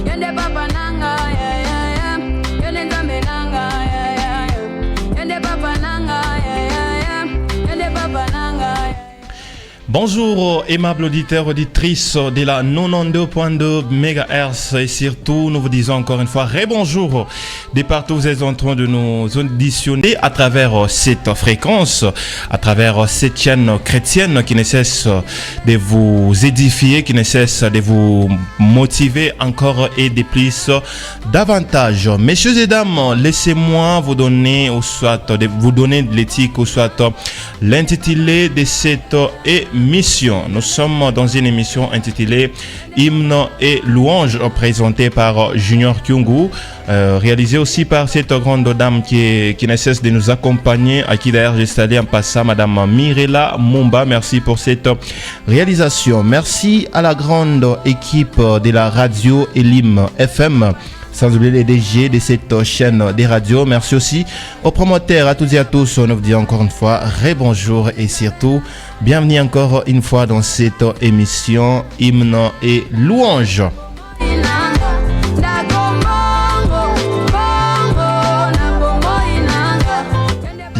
Yende papa nanga, yeah, yeah, yeah. Yende nzambe nanga, yeah, yeah, yeah. Yende papa nanga, yeah, yeah, yeah. Yende papa nanga, yeah. Bonjour, aimables auditeurs, auditrices de la 92.2 MHz et surtout, nous vous disons encore une fois, rebonjour de partout où vous êtes en train de nous auditionner à travers cette fréquence, à travers cette chaîne chrétienne qui ne cesse de vous édifier, qui ne cesse de vous motiver encore et de plus davantage. Messieurs et dames, laissez-moi vous donner l'éthique ou soit l'intitulé de cette émission. Nous sommes dans une émission intitulée Hymne et louange présentée par Junior Kyungu, réalisée aussi par cette grande dame qui ne cesse de nous accompagner, à qui d'ailleurs j'ai salué en passant Madame Mirella Mumba. Merci pour cette réalisation. Merci à la grande équipe de la radio Elim FM, sans oublier les DG de cette chaîne des radios. Merci aussi aux promoteurs, à toutes et à tous. On vous dit encore une fois, rebonjour et surtout, bienvenue encore une fois dans cette émission Hymne et louange.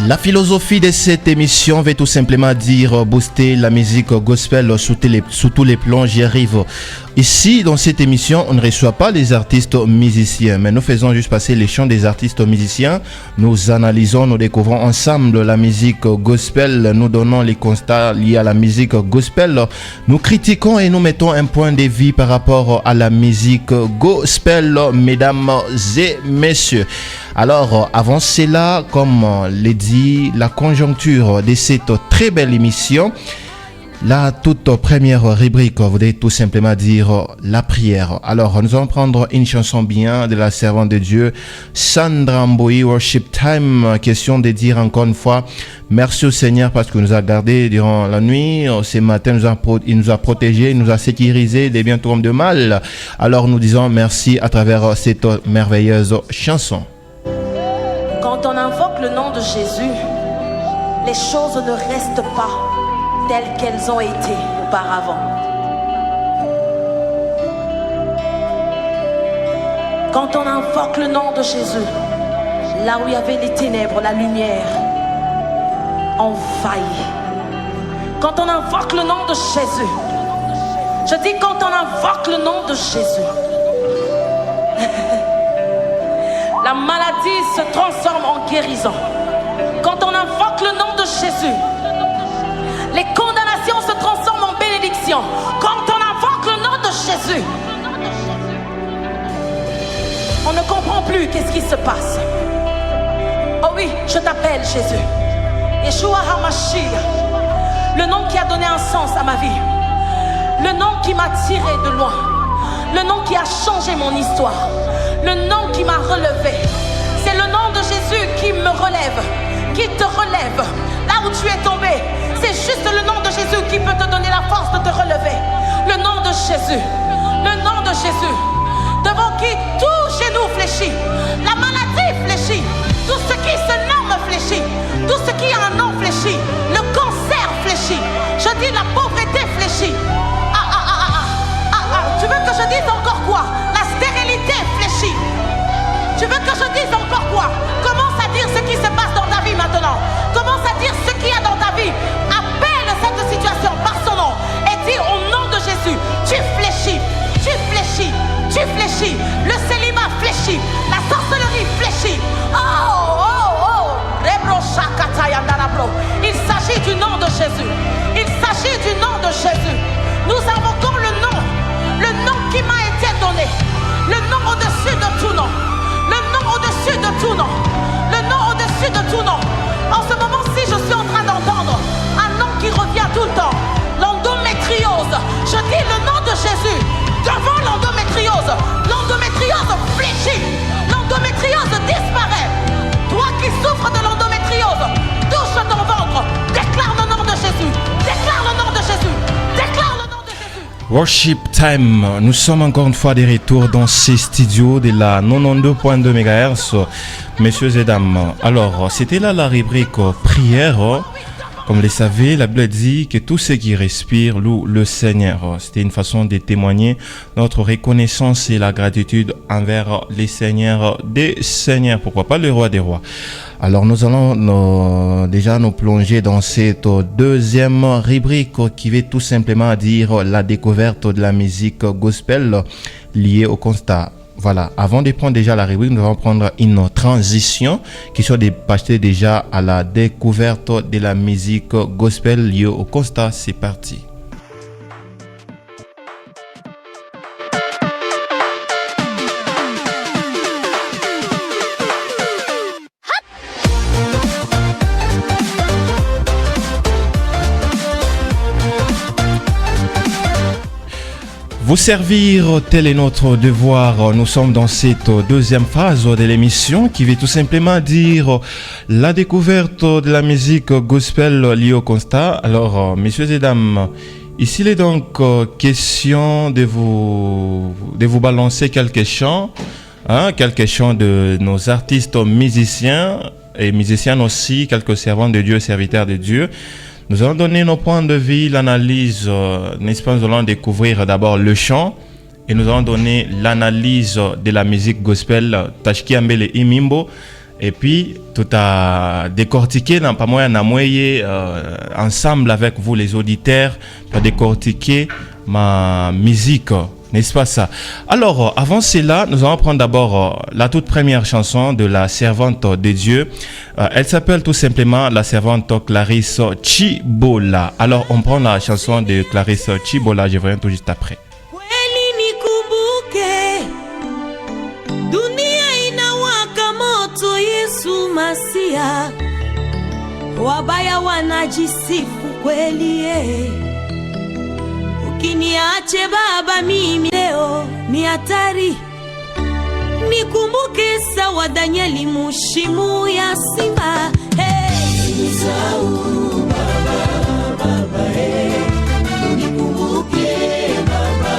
La philosophie de cette émission veut tout simplement dire booster la musique gospel sous tous les plans. J'y arrive. Ici, dans cette émission, on ne reçoit pas les artistes musiciens, mais nous faisons juste passer les chants des artistes musiciens. Nous analysons, nous découvrons ensemble la musique gospel. Nous donnons les constats liés à la musique gospel. Nous critiquons et nous mettons un point de vue par rapport à la musique gospel, mesdames et messieurs. Alors, avant cela, comme l'a dit la conjoncture de cette très belle émission, la toute première rubrique voudrait tout simplement dire la prière. Alors, nous allons prendre une chanson bien de la servante de Dieu, Sandra Mboui, Worship Time. Question de dire encore une fois, merci au Seigneur parce qu'il nous a gardés durant la nuit. Ce matin, il nous a protégés, il nous a sécurisés des biens comme de mal. Alors, nous disons merci à travers cette merveilleuse chanson. Quand on invoque le nom de Jésus, les choses ne restent pas telles qu'elles ont été auparavant. Quand on invoque le nom de Jésus, là où il y avait les ténèbres, la lumière envahit. Quand on invoque le nom de Jésus, je dis quand on invoque le nom de Jésus, la maladie se transforme en guérison. Quand on invoque le nom de Jésus, les condamnations se transforment en bénédiction. Quand on invoque le nom de Jésus, on ne comprend plus qu'est-ce qui se passe. Oh oui, je t'appelle Jésus, Yeshua HaMashiach, le nom qui a donné un sens à ma vie, le nom qui m'a tiré de loin, le nom qui a changé mon histoire, le nom qui m'a relevé. C'est le nom de Jésus qui me relève, qui te relève là où tu es tombé. C'est juste le nom de Jésus qui peut te donner la force de te relever. Le nom de Jésus, le nom de Jésus, devant qui tout genou fléchit, la maladie fléchit, tout ce qui se nomme fléchit, tout ce qui a un nom fléchit, le cancer fléchit, je dis la pauvreté fléchit. Tu veux que je dise encore quoi? La stérilité fléchit. Tu veux que je dise encore quoi? Commence à dire ce qui se passe dans ta vie maintenant. Commence à dire ce qu'il y a dans ta vie. Appelle cette situation par son nom et dis au nom de Jésus, tu fléchis, tu fléchis, tu fléchis. Le célibat fléchit, la sorcellerie fléchit. Il s'agit du nom de Jésus. Il s'agit du nom de Jésus. Nous invoquons le nom qui m'a été donné, le nom au-dessus de tout nom, le nom au-dessus de tout nom, le nom au-dessus de tout nom. En ce moment-ci, je suis en train d'entendre un nom qui revient tout le temps, l'endométriose. Je dis le nom de Jésus devant l'endométriose. L'endométriose fléchit, l'endométriose disparaît. Toi qui souffres de l'endométriose, touche ton ventre, déclare le nom de Jésus, déclare le nom de Jésus, déclare le nom de Jésus. Worship Time, nous sommes encore une fois de retour dans ces studios de la 92.2 MHz, messieurs et dames. Alors, c'était là la rubrique prière Comme vous le savez, la Bible dit que tous ceux qui respirent louent le Seigneur. C'était une façon de témoigner notre reconnaissance et la gratitude envers les seigneurs des seigneurs, pourquoi pas le roi des rois. Alors nous allons déjà nous plonger dans cette deuxième rubrique qui veut tout simplement dire la découverte de la musique gospel liée au constat. Voilà, avant de prendre déjà la rubrique, nous allons prendre une transition qui soit de passer déjà à la découverte de la musique gospel liée au constat. C'est parti. Vous servir, tel est notre devoir. Nous sommes dans cette deuxième phase de l'émission qui veut tout simplement dire la découverte de la musique gospel liée au constat. Alors, messieurs et dames, ici il est donc question de vous balancer quelques chants de nos artistes musiciens et musiciennes aussi, quelques servants de Dieu, serviteurs de Dieu. Nous allons donner nos points de vue, l'analyse, n'est-ce pas? Nous allons découvrir d'abord le chant et nous allons donner l'analyse de la musique gospel, Tashki Ambele Imimbo, et puis tout à décortiquer dans pas moyen ensemble avec vous les auditeurs pour décortiquer ma musique. N'est-ce pas ça? Alors, avant cela, nous allons prendre d'abord la toute première chanson de la servante de Dieu. Elle s'appelle tout simplement la servante Clarisse Chibola. Alors, on prend la chanson de Clarisse Chibola. Je reviens tout juste après. Wabaya wanajisifu kweli Ukiniache baba mimi leo ni hatari. Nikumbuke sawa Danieli mushimu ya simba. Sinisahau baba Nikumbuke baba.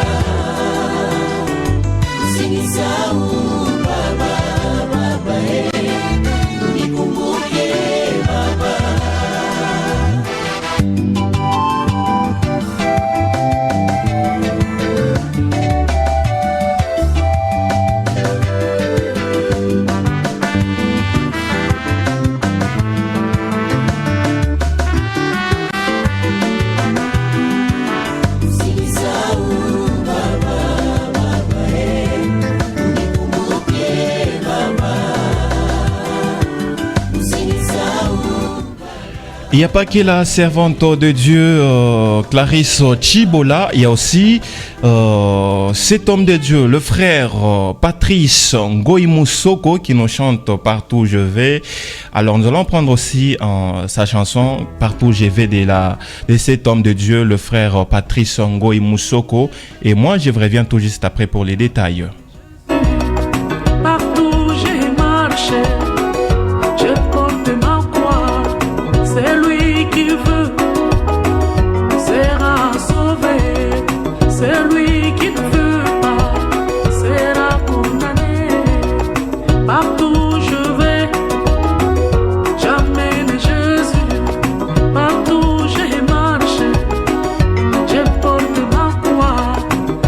Sinisahau baba Nikumbuke baba. Il n'y a pas que la servante de Dieu, Clarisse Chibola, il y a aussi cet homme de Dieu, le frère Patrice Ngoïmoussoko qui nous chante Partout où je vais. Alors nous allons prendre aussi sa chanson Partout où je vais de cet homme de Dieu, le frère Patrice Ngoïmoussoko. Et moi je reviens tout juste après pour les détails. Partout où j'ai marché, je porte ma croix. C'est lui qui veut sera sauvé. C'est lui qui ne veut pas sera condamné. Partout où je vais, j'amène Jésus. Partout où j'ai marché, je porte ma croix.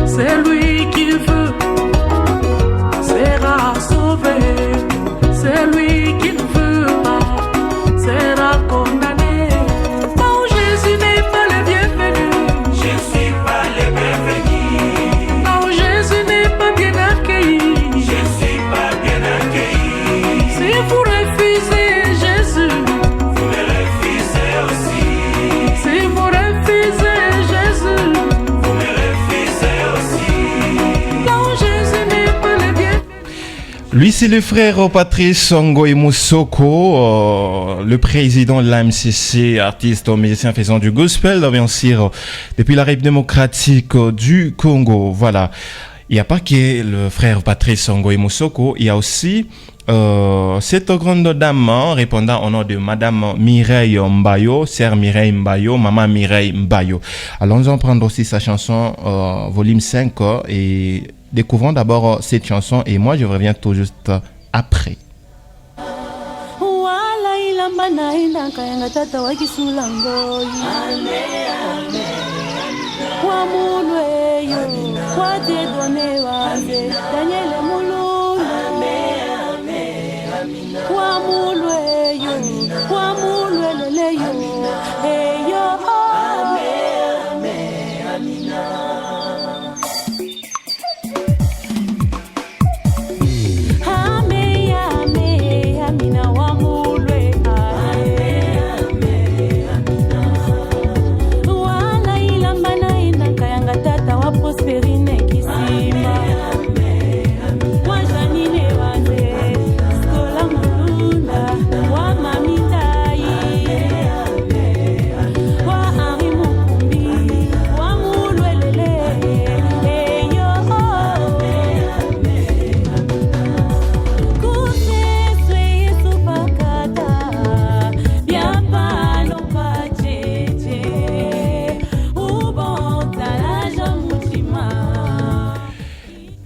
C'est lui qui veut sera sauvé. C'est lui qui ne veut pas sera condamné. Oh, Jésus n'est pas le bienvenu. Je suis pas le bienvenu. Oh, Jésus n'est pas bien accueilli. Je suis pas bien accueilli. Si vous refusez Jésus, Vous me refusez aussi. si vous refusez Jésus, Vous me refusez aussi. non, Jésus n'est pas le bienvenu. Lui, c'est le frère Patrice Ngoïmoussoko, le président de l'AMCC, artiste, musicien faisant du gospel, bien sûr, depuis la République démocratique du Congo. Voilà. Il n'y a pas que le frère Patrice Ngoïmoussoko, il y a aussi cette grande dame répondant au nom de Madame Mireille Mbayo, sœur Mireille Mbayo, Maman Mireille Mbayo. Alors nous allons prendre aussi sa chanson volume 5 et découvrons d'abord cette chanson et moi je reviens tout juste après. Wala ilamba naenda nkayanga tata wakisula ngoi kwa mulweyo kwa Dieudonné waze Daniel Mululu kwa mulweyo kwa mulweleleyo eyo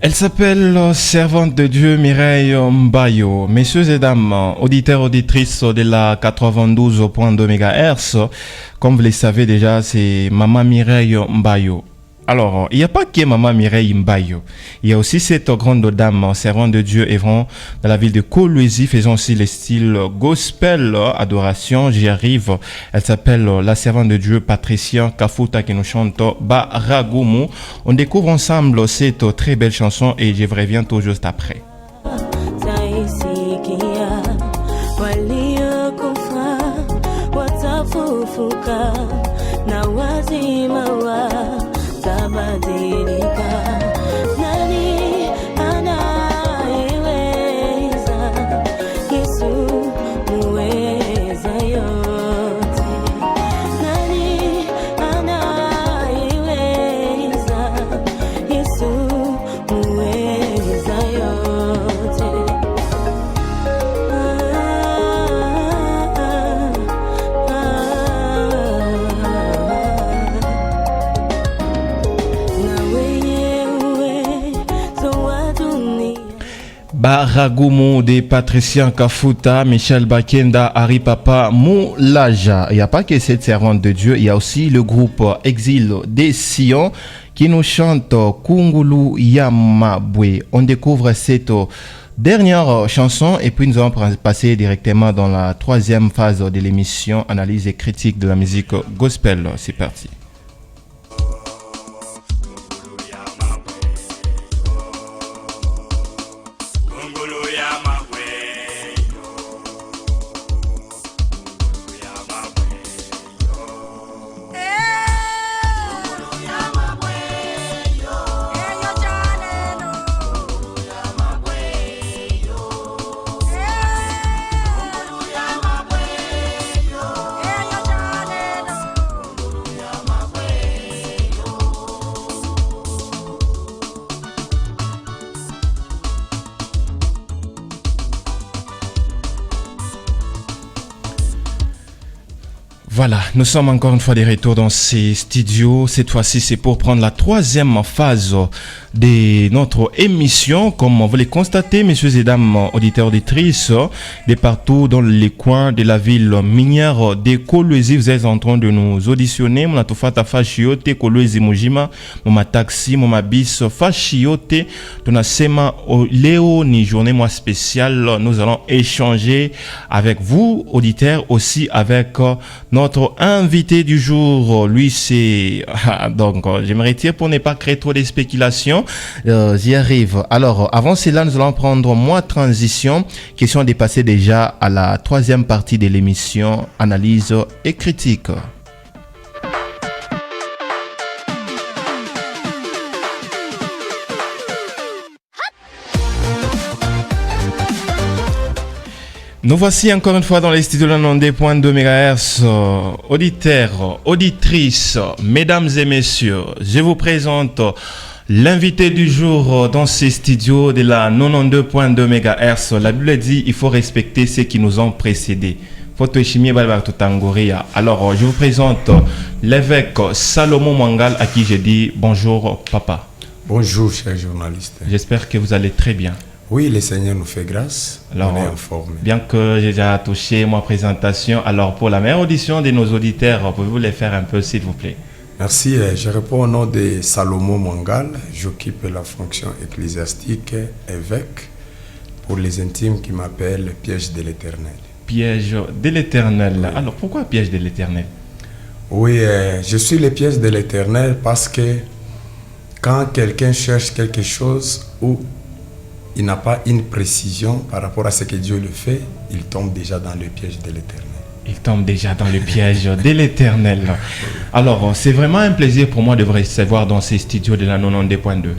Elle s'appelle Servante de Dieu Mireille Mbayo. Messieurs et dames, auditeurs, auditrices de la 92.2 MHz, comme vous le savez déjà, c'est Maman Mireille Mbayo. Alors, il n'y a pas que Maman Mireille Mbayo. Il y a aussi cette grande dame, servante de Dieu, œuvrant dans la ville de Kolwezi, faisant aussi le style gospel, adoration. J'y arrive. Elle s'appelle la servante de Dieu, Patricia Kafuta, qui nous chante Baragumu. On découvre ensemble cette très belle chanson et je vous reviens tout juste après. Tabadilika nani anayeweza Yesu muweza yote nani anayeweza Yesu muweza yote Baragumu de Patricia Kafuta, Michel Bakenda, Harry Papa Moulaja. Il n'y a pas que cette servante de Dieu, il y a aussi le groupe Exil des Sion qui nous chante Kungulu Yamabwe. On découvre cette dernière chanson et puis nous allons passer directement dans la troisième phase de l'émission Analyse et critique de la musique gospel. C'est parti. Voilà, nous sommes encore une fois de retour dans ces studios. Cette fois-ci, c'est pour prendre la troisième phase de notre émission. Comme vous le constatez, messieurs et dames, auditeurs, auditrices, de partout dans les coins de la ville minière de Kolwezi, vous êtes en train de nous auditionner. Mon atofata fashiote, Kolwezi Mujima, mon taxi, mon bis fashiote, ton asema Léo, ni journée moi spéciale. Nous allons échanger avec vous, auditeurs, aussi avec notre invité du jour. Lui, c'est... donc, je me retire pour ne pas créer trop de spéculations. J'y arrive. Alors, avant cela, nous allons prendre moi transition. Question de passer déjà à la troisième partie de l'émission Analyse et critique. Nous voici encore une fois dans les studios de 92.2 MHz. Auditeurs, auditrices, mesdames et messieurs, je vous présente l'invité du jour dans ces studios de la 92.2 MHz. La Bible dit il faut respecter ceux qui nous ont précédés. Alors, je vous présente l'évêque Salomon Mangal à qui je dis bonjour papa. Bonjour cher journaliste. J'espère que vous allez très bien. Oui, le Seigneur nous fait grâce. Alors, on est informé. bien que j'ai déjà touché ma présentation, alors pour la meilleure audition de nos auditeurs, pouvez-vous les faire un peu, s'il vous plaît? Merci. Je réponds au nom de Salomon Mwangal. J'occupe la fonction ecclésiastique évêque pour les intimes qui m'appellent Piège de l'Éternel. Piège de l'Éternel. Oui. Alors pourquoi piège de l'Éternel? Oui, je suis le piège de l'Éternel parce que quand quelqu'un cherche quelque chose où il n'a pas une précision par rapport à ce que Dieu le fait, il tombe déjà dans le piège de l'Éternel. Il tombe déjà dans le piège de l'Éternel. Alors, c'est vraiment un plaisir pour moi de vous recevoir dans ces studios de la 92.2.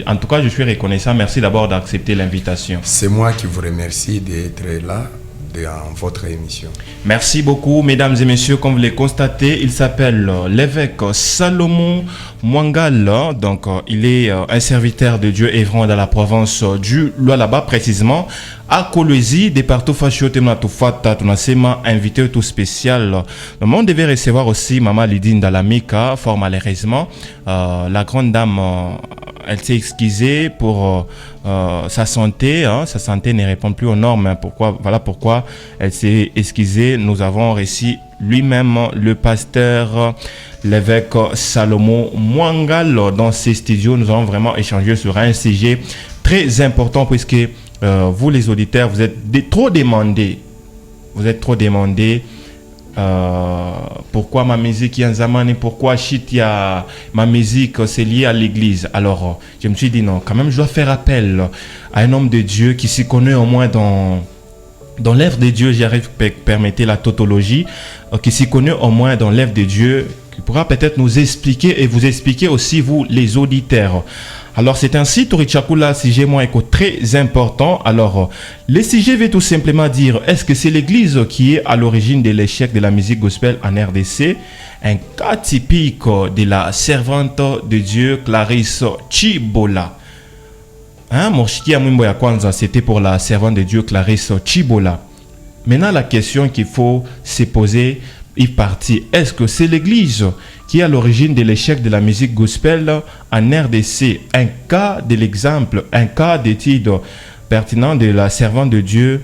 En tout cas, je suis reconnaissant. Merci d'abord d'accepter l'invitation. C'est moi qui vous remercie d'être là dans votre émission. Merci beaucoup, mesdames et messieurs. Comme vous l'avez constaté, il s'appelle l'évêque Salomon Mwangal. Donc, il est un serviteur de Dieu œuvrant dans la province du Lualaba, précisément à Kolwezi, département Fachio Temnatoufata, Tunasema, invité tout spécial. On devait recevoir aussi Maman Lidine Dalamika, fort malheureusement. La grande dame, elle s'est excusée pour sa santé. Sa santé ne répond plus aux normes. Voilà pourquoi elle s'est excusée. Nous avons reçu lui-même le pasteur, l'évêque Salomon Mwangal dans ces studios. Nous allons vraiment échanger sur un sujet très important puisque vous les auditeurs, vous êtes trop demandés. Vous êtes trop demandés. Pourquoi ma musique y a un zamani, pourquoi shit y a ma musique, c'est lié à l'église. Alors je me suis dit non, quand même je dois faire appel à un homme de Dieu qui s'y connaît au moins dans l'œuvre de Dieu. J'arrive à permettre la tautologie, qui s'y connaît au moins dans l'œuvre de Dieu, qui pourra peut-être nous expliquer et vous expliquer aussi vous les auditeurs. Alors c'est ainsi, Torichakula, sujet moi très important. Alors le sujet veut tout simplement dire, est-ce que c'est l'église qui est à l'origine de l'échec de la musique gospel en RDC? Un cas typique de la servante de Dieu Clarisse Chibola. Morshiki ya mwimbo ya kwanza, c'était pour la servante de Dieu Clarisse Chibola. Maintenant la question qu'il faut se poser est partie. Est-ce que c'est l'église qui est à l'origine de l'échec de la musique gospel en RDC? Un cas de l'exemple, un cas d'étude pertinent de la servante de Dieu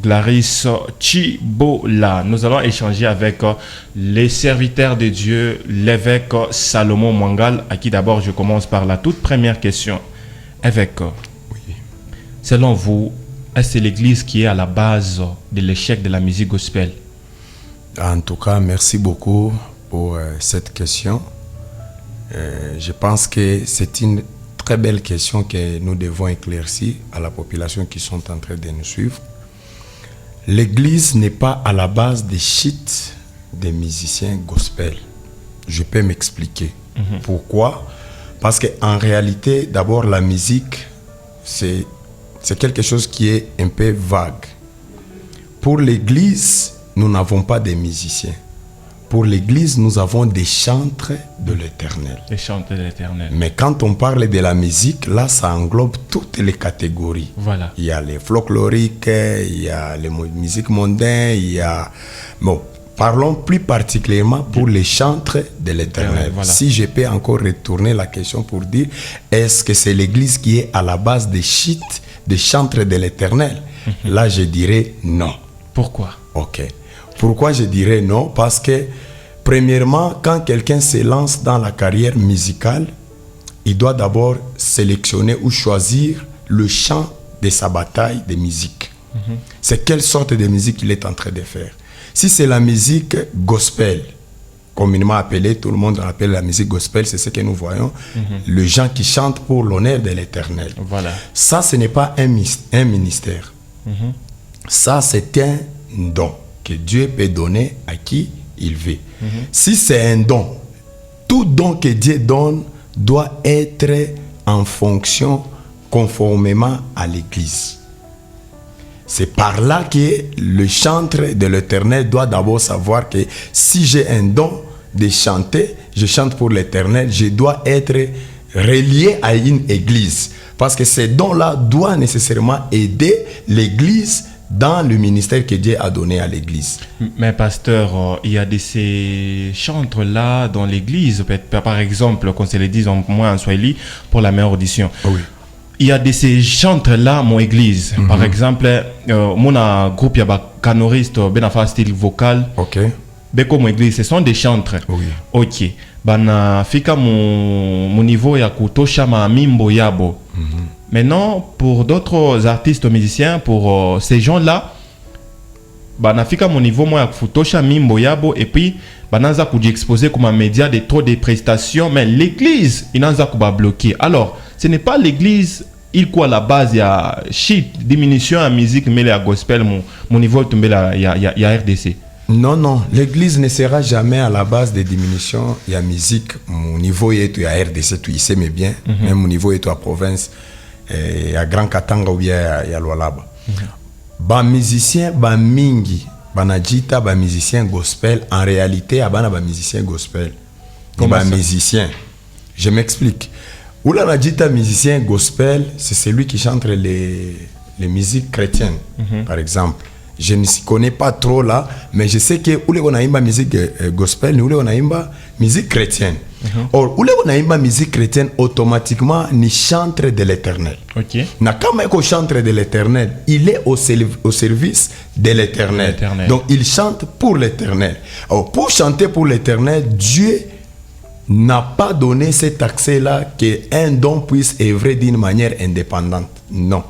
Clarisse Chibola. Nous allons échanger avec les serviteurs de Dieu, l'évêque Salomon Mwangal, à qui d'abord je commence par la toute première question. Évêque, Oui. selon vous, est-ce que c'est l'église qui est à la base de l'échec de la musique gospel? En tout cas, merci beaucoup pour cette question. Je pense que c'est une très belle question que nous devons éclaircir à la population qui sont en train de nous suivre. L'église n'est pas à la base des shit des musiciens gospel. Je peux m'expliquer. Pourquoi? Parce qu'en réalité, d'abord, la musique, c'est quelque chose qui est un peu vague. Pour l'église, nous n'avons pas de musiciens. Pour l'église, nous avons des chantres de l'Éternel. Les chantres de l'Éternel. Mais quand on parle de la musique, là, ça englobe toutes les catégories. Voilà. Il y a les folkloriques, il y a les musiques mondaines, il y a... Bon, parlons plus particulièrement pour les chantres de l'Éternel. Voilà. Si je peux encore retourner la question pour dire, est-ce que c'est l'église qui est à la base des shit, des chantres de l'Éternel? Là, je dirais non. Pourquoi? Ok. Pourquoi je dirais non? Parce que, premièrement, quand quelqu'un se lance dans la carrière musicale, il doit d'abord sélectionner ou choisir le chant de sa bataille de musique. C'est quelle sorte de musique il est en train de faire. Si c'est la musique gospel, communément appelée, tout le monde appelle la musique gospel, c'est ce que nous voyons, les gens qui chantent pour l'honneur de l'Éternel. Voilà. Ça, ce n'est pas un ministère. Ça, c'est un don que Dieu peut donner à qui il veut. Si c'est un don, tout don que Dieu donne doit être en fonction, conformément à l'Église. C'est par là que le chantre de l'Éternel doit d'abord savoir que si j'ai un don de chanter, je chante pour l'Éternel, je dois être relié à une église. Parce que ce don-là doit nécessairement aider l'église dans le ministère que Dieu a donné à l'église. Mais pasteur, il y a de ces chantres-là dans l'église, par exemple, qu'on se le dise en moins en Swahili, pour la meilleure audition. Oui. il y a de ces chantres-là, mon église. Par exemple, mon groupe, il y a canoriste, benafa style vocal. Ok. Beko, mon église, ce sont des chantres. Oui. Ok. Bana fika mon niveau ya kutosha ma mimbo yabo. Maintenant, pour d'autres artistes musiciens, pour ces gens-là, bana fika mon niveau moi ya kutosha mimbo yabo et puis banaza kuji exposer comme un média de trop de prestations, mais l'église il n'a pas bloqué. Alors, ce n'est pas l'église il quoi la base, il y a diminution à musique mais la gospel mon niveau tombé là il y a RDC. Non, l'église ne sera jamais à la base des diminutions. Il y a musique, mon niveau est à RDC, tu y sais mais bien, même mon niveau est à province, à Grand Katanga ou bien à Lualaba. Ba musicien, ba mingi, banajita, ba musicien gospel, en réalité, abana ba musicien gospel. Ba musicien. Je m'explique. Où la najita musicien gospel, c'est celui qui chante les musiques chrétiennes, par exemple. Je ne s'y connais pas trop là, mais je sais que où les on a une musique gospel, où les on a une musique chrétienne. Or, où les on a une musique chrétienne, automatiquement, ni chantre de l'Éternel. Ok. Na kama eko chantre de l'Éternel, il est au service de l'Éternel. Donc, il chante pour l'Éternel. Alors, pour chanter pour l'Éternel, Dieu n'a pas donné cet accès-là qu'un don puisse œuvrer d'une manière indépendante. Non.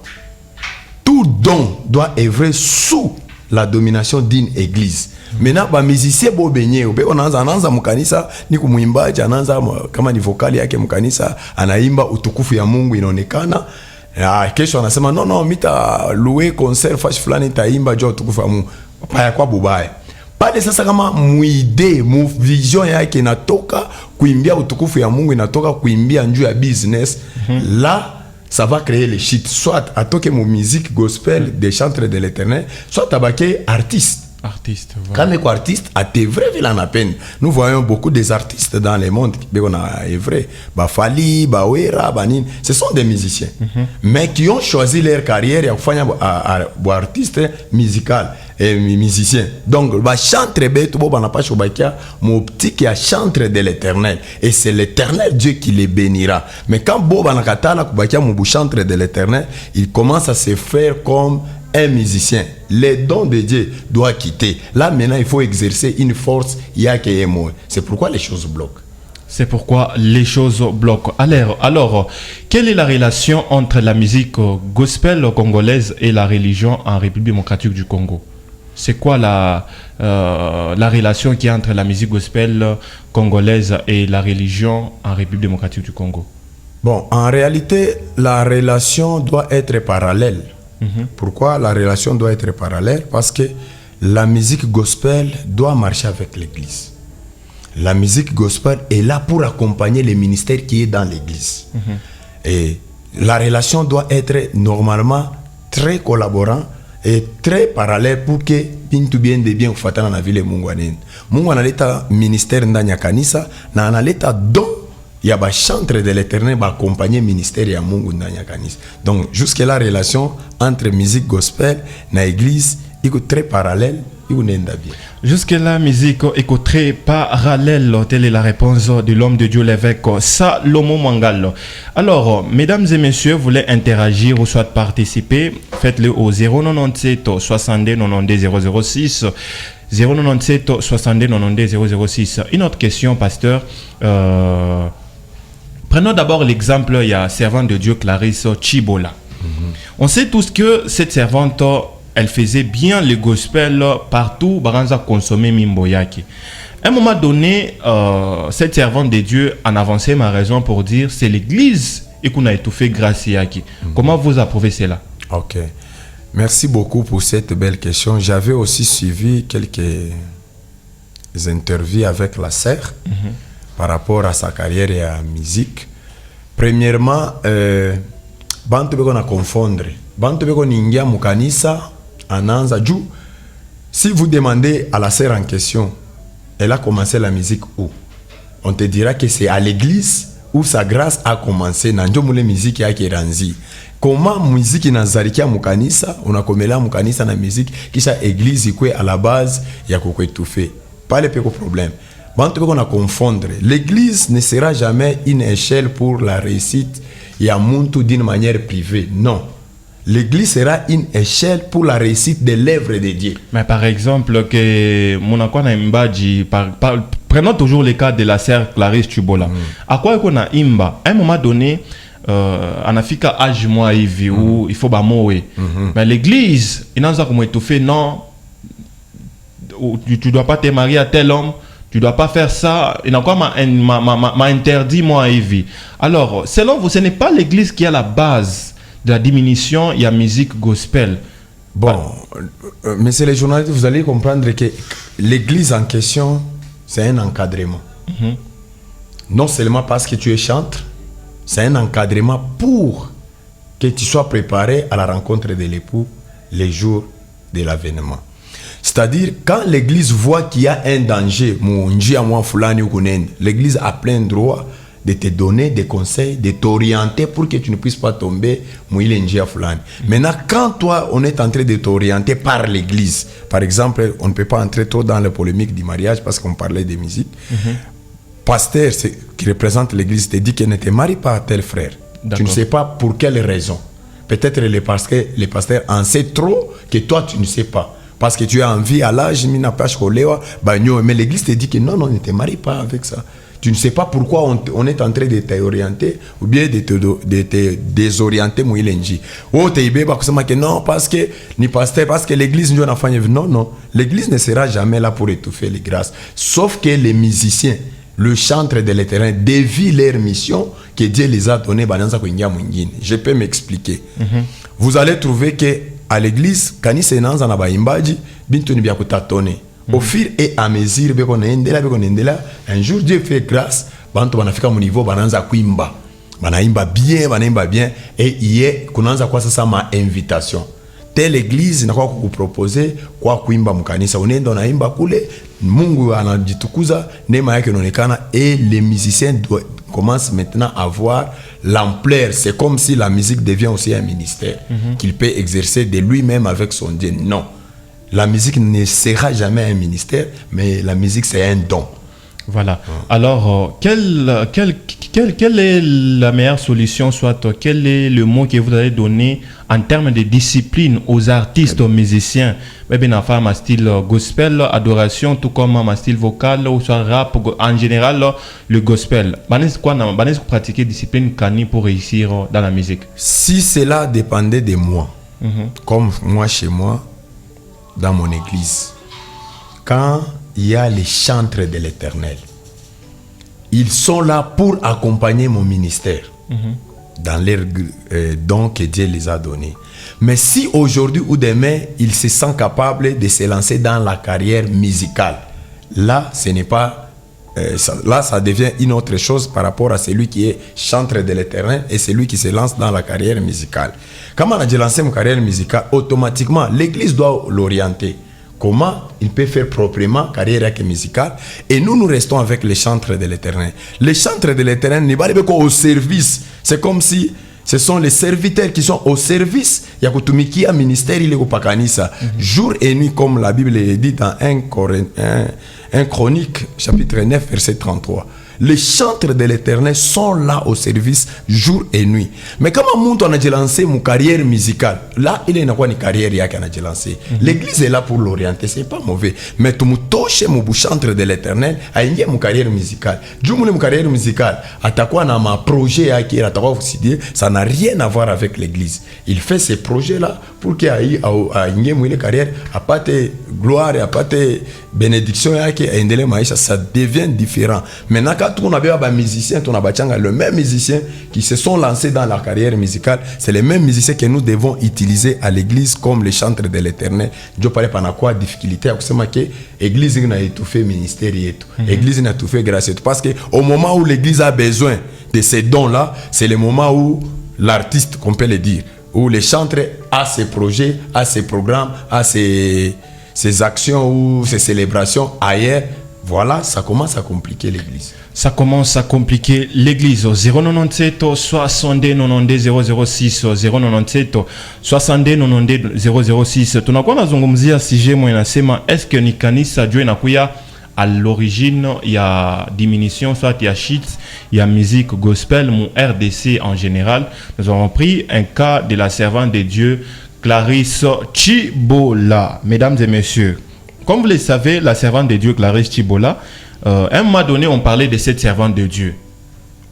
Tout don doit œuvrer sous la domination d'une église. Maintenant, ba musicien bo benye, on anza mukanisa ni kumuimbaji ananza kama ni vokali yake mukanisa anaimba utukufu ya Mungu inaonekana. Kesho anasema no mita louer concert fash fulani taimba jo utukufu ya Mungu. Paya kwa bubaya. Pale sasa kama muide mu vision yake inatoka kuimbia utukufu ya Mungu, inatoka kuimbia njuu ya business, là ça va créer les shit. Soit à toquer mon musique gospel des chantres de l'Éternel, soit à baquer artiste. Artiste. Voilà. Quand artiste, à tes vrais villes en à peine. Nous voyons beaucoup des artistes dans le monde qui ont œuvré. Fali, Wera, Banin, ce sont des musiciens. Mais qui ont choisi leur carrière et ont artiste musical et musicien. Donc, chantre bête, on n'a pas choisi mon petit qui a chantre de l'Éternel. Et c'est l'Éternel Dieu qui les bénira. Mais quand Bob Anakatala, mon chantre de l'Éternel, il commence à se faire comme un musicien. Les dons de Dieu doivent quitter. Là, maintenant, il faut exercer une force. C'est pourquoi les choses bloquent. C'est pourquoi les choses bloquent. Alors, quelle est la relation entre la musique gospel congolaise et la religion en République démocratique du Congo? C'est quoi la relation qui est entre la musique gospel congolaise et la religion en République démocratique du Congo? Bon, en réalité, la relation doit être parallèle. Pourquoi la relation doit être parallèle? Parce que la musique gospel doit marcher avec l'église. La musique gospel est là pour accompagner le ministère qui est dans l'église. Et la relation doit être normalement très collaborant et très parallèle pour que bintu bien de bien fatana na vile Mungu anene. Mungu analeta ministère ndani ya kanisa na analeta don ya ba chantre de l'Éternel ba accompagner ministère ya Mungu ndani ya kanisa. Donc jusque la relation entre musique gospel na église iko très parallèle, iko nenda bien. Jusque la musique est très parallèle. Telle est la réponse de l'homme de Dieu, l'évêque Salomo Mangalo. Alors, mesdames et messieurs, vous voulez interagir ou soit participer, faites-le au 097 62 92 006. 097 62 92 006. Une autre question, pasteur. Prenons d'abord l'exemple, il y a servante de Dieu Clarisse Chibola. On sait tous que cette servante, elle faisait bien le gospel partout, Baranza consommait Mimboyaki. À un moment donné, cette servante de Dieu en avançait ma raison pour dire c'est l'église et qu'on a étouffé grâce à qui. Comment vous approuvez cela? Ok. Merci beaucoup pour cette belle question. J'avais aussi suivi quelques interviews avec la sœur par rapport à sa carrière et à la musique. Premièrement, bantu beko na confondre. Bantu beko ningia mukanisa ananza ju. Si vous demandez à la sœur en question, elle a commencé la musique où? On te dira que c'est à l'église où sa grâce a commencé. Nanjo mule musique yake ranzi. Comment musique inazarikia mukanisa, unakomela mukanisa na musique, kisha église ikwe à la base ya kukwetufe. Pas le peko problème. Bantu beko na confondre. L'église ne sera jamais une échelle pour la réussite ya muntu d'une manière privée. Non. L'église sera une échelle pour la réussite de l'œuvre de Dieu. Mais par exemple, que Monakwana Imbaji, prenons toujours le cas de la sœur Clarisse Tubola. À quoi qu'on a Imba, à un moment donné, en Afrique, âge moi où il faut bamoé. Mais l'église, il n'a pas comme étouffé, non, tu dois pas te marier à tel homme. Tu dois pas faire ça. Il n'a quoi m'a interdit moi Ivy. Alors, selon vous, ce n'est pas l'église qui est à la base de la diminution, il y a musique gospel. Bon, messieurs les journalistes, vous allez comprendre que l'église en question, c'est un encadrement. Non seulement parce que tu es chantre, c'est un encadrement pour que tu sois préparé à la rencontre de l'époux les jours de l'avènement. C'est-à-dire, quand l'église voit qu'il y a un danger, l'église a plein droit de te donner des conseils, de t'orienter pour que tu ne puisses pas tomber. Maintenant, quand toi, on est en train de t'orienter par l'église, par exemple, on ne peut pas entrer trop dans la polémique du mariage parce qu'on parlait de musique. Pasteur qui représente l'église te dit qu'elle ne te marie pas à tel frère. Tu ne sais pas pour quelle raison. Peut-être le pasteur en sait trop que toi, tu ne sais pas. Parce que tu as envie à l'âge, mais l'église te dit que non, ne te marie pas avec ça. Tu ne sais pas pourquoi on est en train de t'orienter ou bien de te désorienter. Non, parce que ni pasteur, parce que l'église nous a fait. Non, l'église ne sera jamais là pour étouffer les grâces. Sauf que les musiciens, le chantre de l'Éternel, dévient leur mission que Dieu les a donnée. Je peux m'expliquer. Vous allez trouver que à l'église, quand il s'est dans un imbaji, au fur et à mesure, un jour Dieu fait grâce, au niveau banaimba bien, et hier, ça ma invitation. Telle église n'a pas vous proposer quoi kuimba mkanisa unaenda unaimba kule Mungu anajitukuza neema yake inaonekana et les musiciens commencent maintenant à voir l'ampleur. C'est comme si la musique devient aussi un ministère qu'il peut exercer de lui-même avec son Dieu. Non, la musique ne sera jamais un ministère, mais la musique c'est un don. Voilà. Alors, quelle est la meilleure solution, soit quel est le mot que vous allez donner en termes de discipline aux artistes, aux musiciens, bien en style gospel, adoration, tout comme en style vocal ou soit rap, en général le gospel. Vous pratiquer discipline cani pour réussir dans la musique? Si cela dépendait de moi, comme moi chez moi, dans mon église, quand il y a les chantres de l'Éternel, ils sont là pour accompagner mon ministère dans les dons que Dieu les a donnés. Mais si aujourd'hui ou demain, ils se sentent capables de se lancer dans la carrière musicale, là, ce n'est pas... là, ça devient une autre chose par rapport à celui qui est chantre de l'Éternel et celui qui se lance dans la carrière musicale. Quand on a déjà lancé ma carrière musicale, automatiquement, l'Église doit l'orienter. Comment il peut faire proprement carrière musicale. Et nous restons avec les chantres de l'Éternel. Les chantres de l'Éternel n'est pas au service. C'est comme si ce sont les serviteurs qui sont au service. Il y a kutumikia un ministère, il est au pakanisa. Jour et nuit, comme la Bible est dit dans 1 Chronique, chapitre 9, verset 33. Les chantres de l'Éternel sont là au service jour et nuit. Mais comment on a lancé mon carrière musicale? Là, il est une carrière qui a lancé. L'église est là pour l'orienter, c'est pas mauvais. Mais tu me touches mon chantre de l'Éternel, à une mon carrière musicale. Je mon carrière musicale, à ta quoi ma projet qui a ça n'a rien à voir avec l'église. Il fait ces projets-là pour qu'il y ait une carrière, à pas de gloire, à pas de bénédiction, ça devient différent. Maintenant, quand on a des musiciens, le même musicien qui se sont lancés dans la carrière musicale, c'est les mêmes musiciens que nous devons utiliser à l'église comme les chantres de l'Éternel. Je parle pendant quoi difficulté à ce que l'église n'a étouffé ministère et tout. L'église n'a étouffé grâce et tout. Parce que au moment où l'église a besoin de ces dons-là, c'est le moment où l'artiste, qu'on peut le dire, où les chantres a ses projets, a ses programmes, a ses actions ou ses célébrations ailleurs. Voilà, ça commence à compliquer l'église. Ça commence à compliquer l'église. 097 62 92 006 097 62 92 006. Tunakuwa nazungumzia sije mwenye nasema est-ce que ni kanisa juu inakuya à l'origine, il y a diminution, soit il y a shit, il y a musique gospel, mon RDC en général. Nous avons pris un cas de la servante de Dieu, Clarisse Chibola. Mesdames et messieurs, comme vous le savez, la servante de Dieu, Clarisse Chibola, à un moment donné, on parlait de cette servante de Dieu.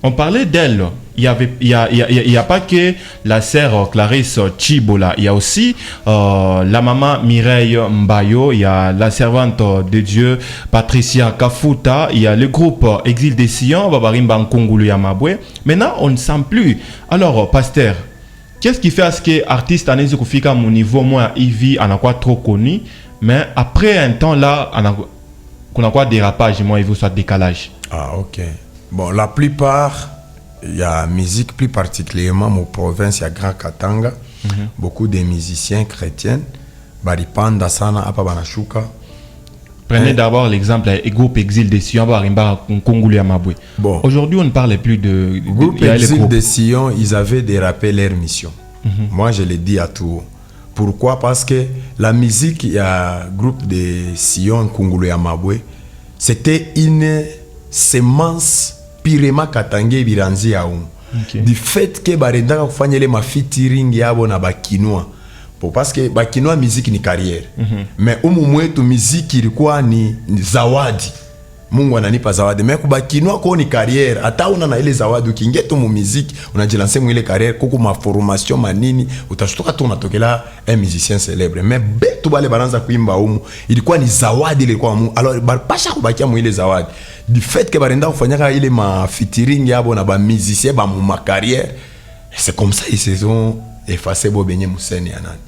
On parlait d'elle. Il y a pas que la sœur Clarisse Chibola. Il y a aussi la maman Mireille Mbayo. Il y a la servante de Dieu Patricia Kafuta. Il y a le groupe Exil des Sion, Babarimba Nkongulu Yamabwe. Maintenant, on ne sent plus. Alors, pasteur, qu'est-ce qui fait à ce que l'artiste Anézi Koufika, à mon niveau, moi, Ivy, on a quoi trop connu, mais après un temps là, on a quoi dérapage, moi, il veut soit décalage. Ah, ok. Bon, la plupart, il y a musique, plus particulièrement mon province, il y a Grand Katanga, beaucoup de musiciens chrétiens, Baripanda Sana, Apabanashuka. Prenez d'abord l'exemple du groupe Exil des Sion, Barimba Nkongulu Yamabwe. Bon. Aujourd'hui, on ne parle plus de groupe Exil des Sion, ils avaient dérapé leur mission. Moi, je le dis à tout. Pourquoi? Parce que la musique, il y a groupe de Sion, Nkongulu Yamabwe, c'était une semence pirema katange biranzi ya umu. Du fait que barendaka kufanya ile featuring yabo na bakinwa. Parce que bakinwa musique ni carrière. Mais umu mwetu musique ilikuwa ni zawadi. Mungu ananipa zawadi. Mais kubakinwa ko ni carrière. Hata una na ile zawadi ukiingia tu mu musique, unajilancer mu ile carrière, kuko ma formation manini, utashtuka tu unatokela un musicien célèbre. Mais betu bale baranza kuimba umu, ilikuwa ni zawadi ilikuwa mu. Alors pasha kubakia mu ile zawadi. Du fait que barenda kufanyaka ile ma featuring yabo na ba musicien ba mu ma carrière, c'est comme ça ils se sont effacés bo benye museni ya nani.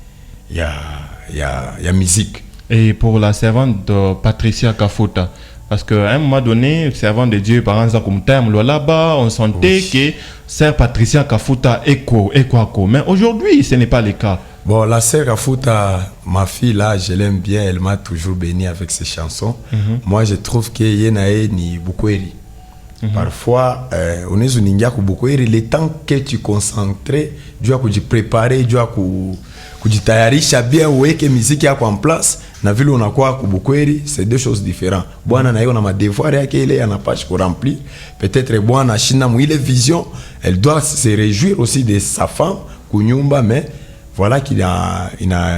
Il y a musique. Et pour la servante de Patricia Kafuta, parce qu'à un moment donné, servante de Dieu, par exemple, comme terme, là-bas, on sentait que sœur Patricia Kafuta est quoi. Mais aujourd'hui, ce n'est pas le cas. Bon, la sœur Kafuta, ma fille là, je l'aime bien, elle m'a toujours béni avec ses chansons. Moi, je trouve que Yenae ni Bukweri. Parfois, on est un Bukweri, le temps que tu concentres, tu dois te préparer, tu dois kujitayarisha bien uweke muziki yako en place na vile unakuwa kubukweri, c'est deux choses différentes. Bwana na yeye na madevoir yake ile anapasha ku remplir. Peut-être bwana shina mu ile vision, elle doit se réjouir aussi de sa femme kunyumba, mais voilà qu'il a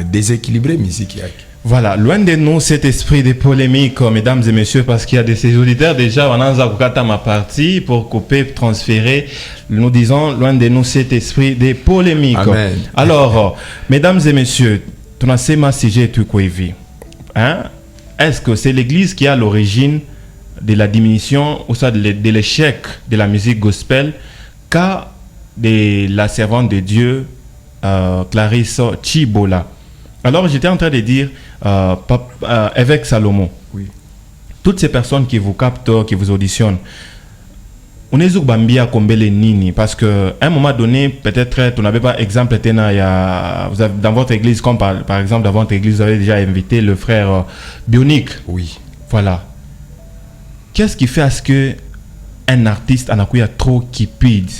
déséquilibré muziki yake. Voilà, loin de nous cet esprit de polémique, mesdames et messieurs, parce qu'il y a de ces auditeurs déjà, on a ma partie pour couper, transférer. Nous disons, loin de nous cet esprit de polémique. Amen. Alors, mesdames et messieurs, tu as ces messages tu koivi. Hein? Est-ce que c'est l'Église qui a l'origine de la diminution ou ça de l'échec de la musique gospel qu'a de la servante de Dieu, Clarisse Chibola? Alors, j'étais en train de dire, évêque Salomon, oui. Toutes ces personnes qui vous captent, qui vous auditionnent, on est Bambia Kombele Nini, parce qu'à un moment donné, peut-être, tu n'avais pas exemple, vous avez, dans votre église, comme par exemple, dans votre église, vous avez déjà invité le frère Bionique. Oui. Voilà. Qu'est-ce qui fait à ce qu'un artiste en a trop cupide?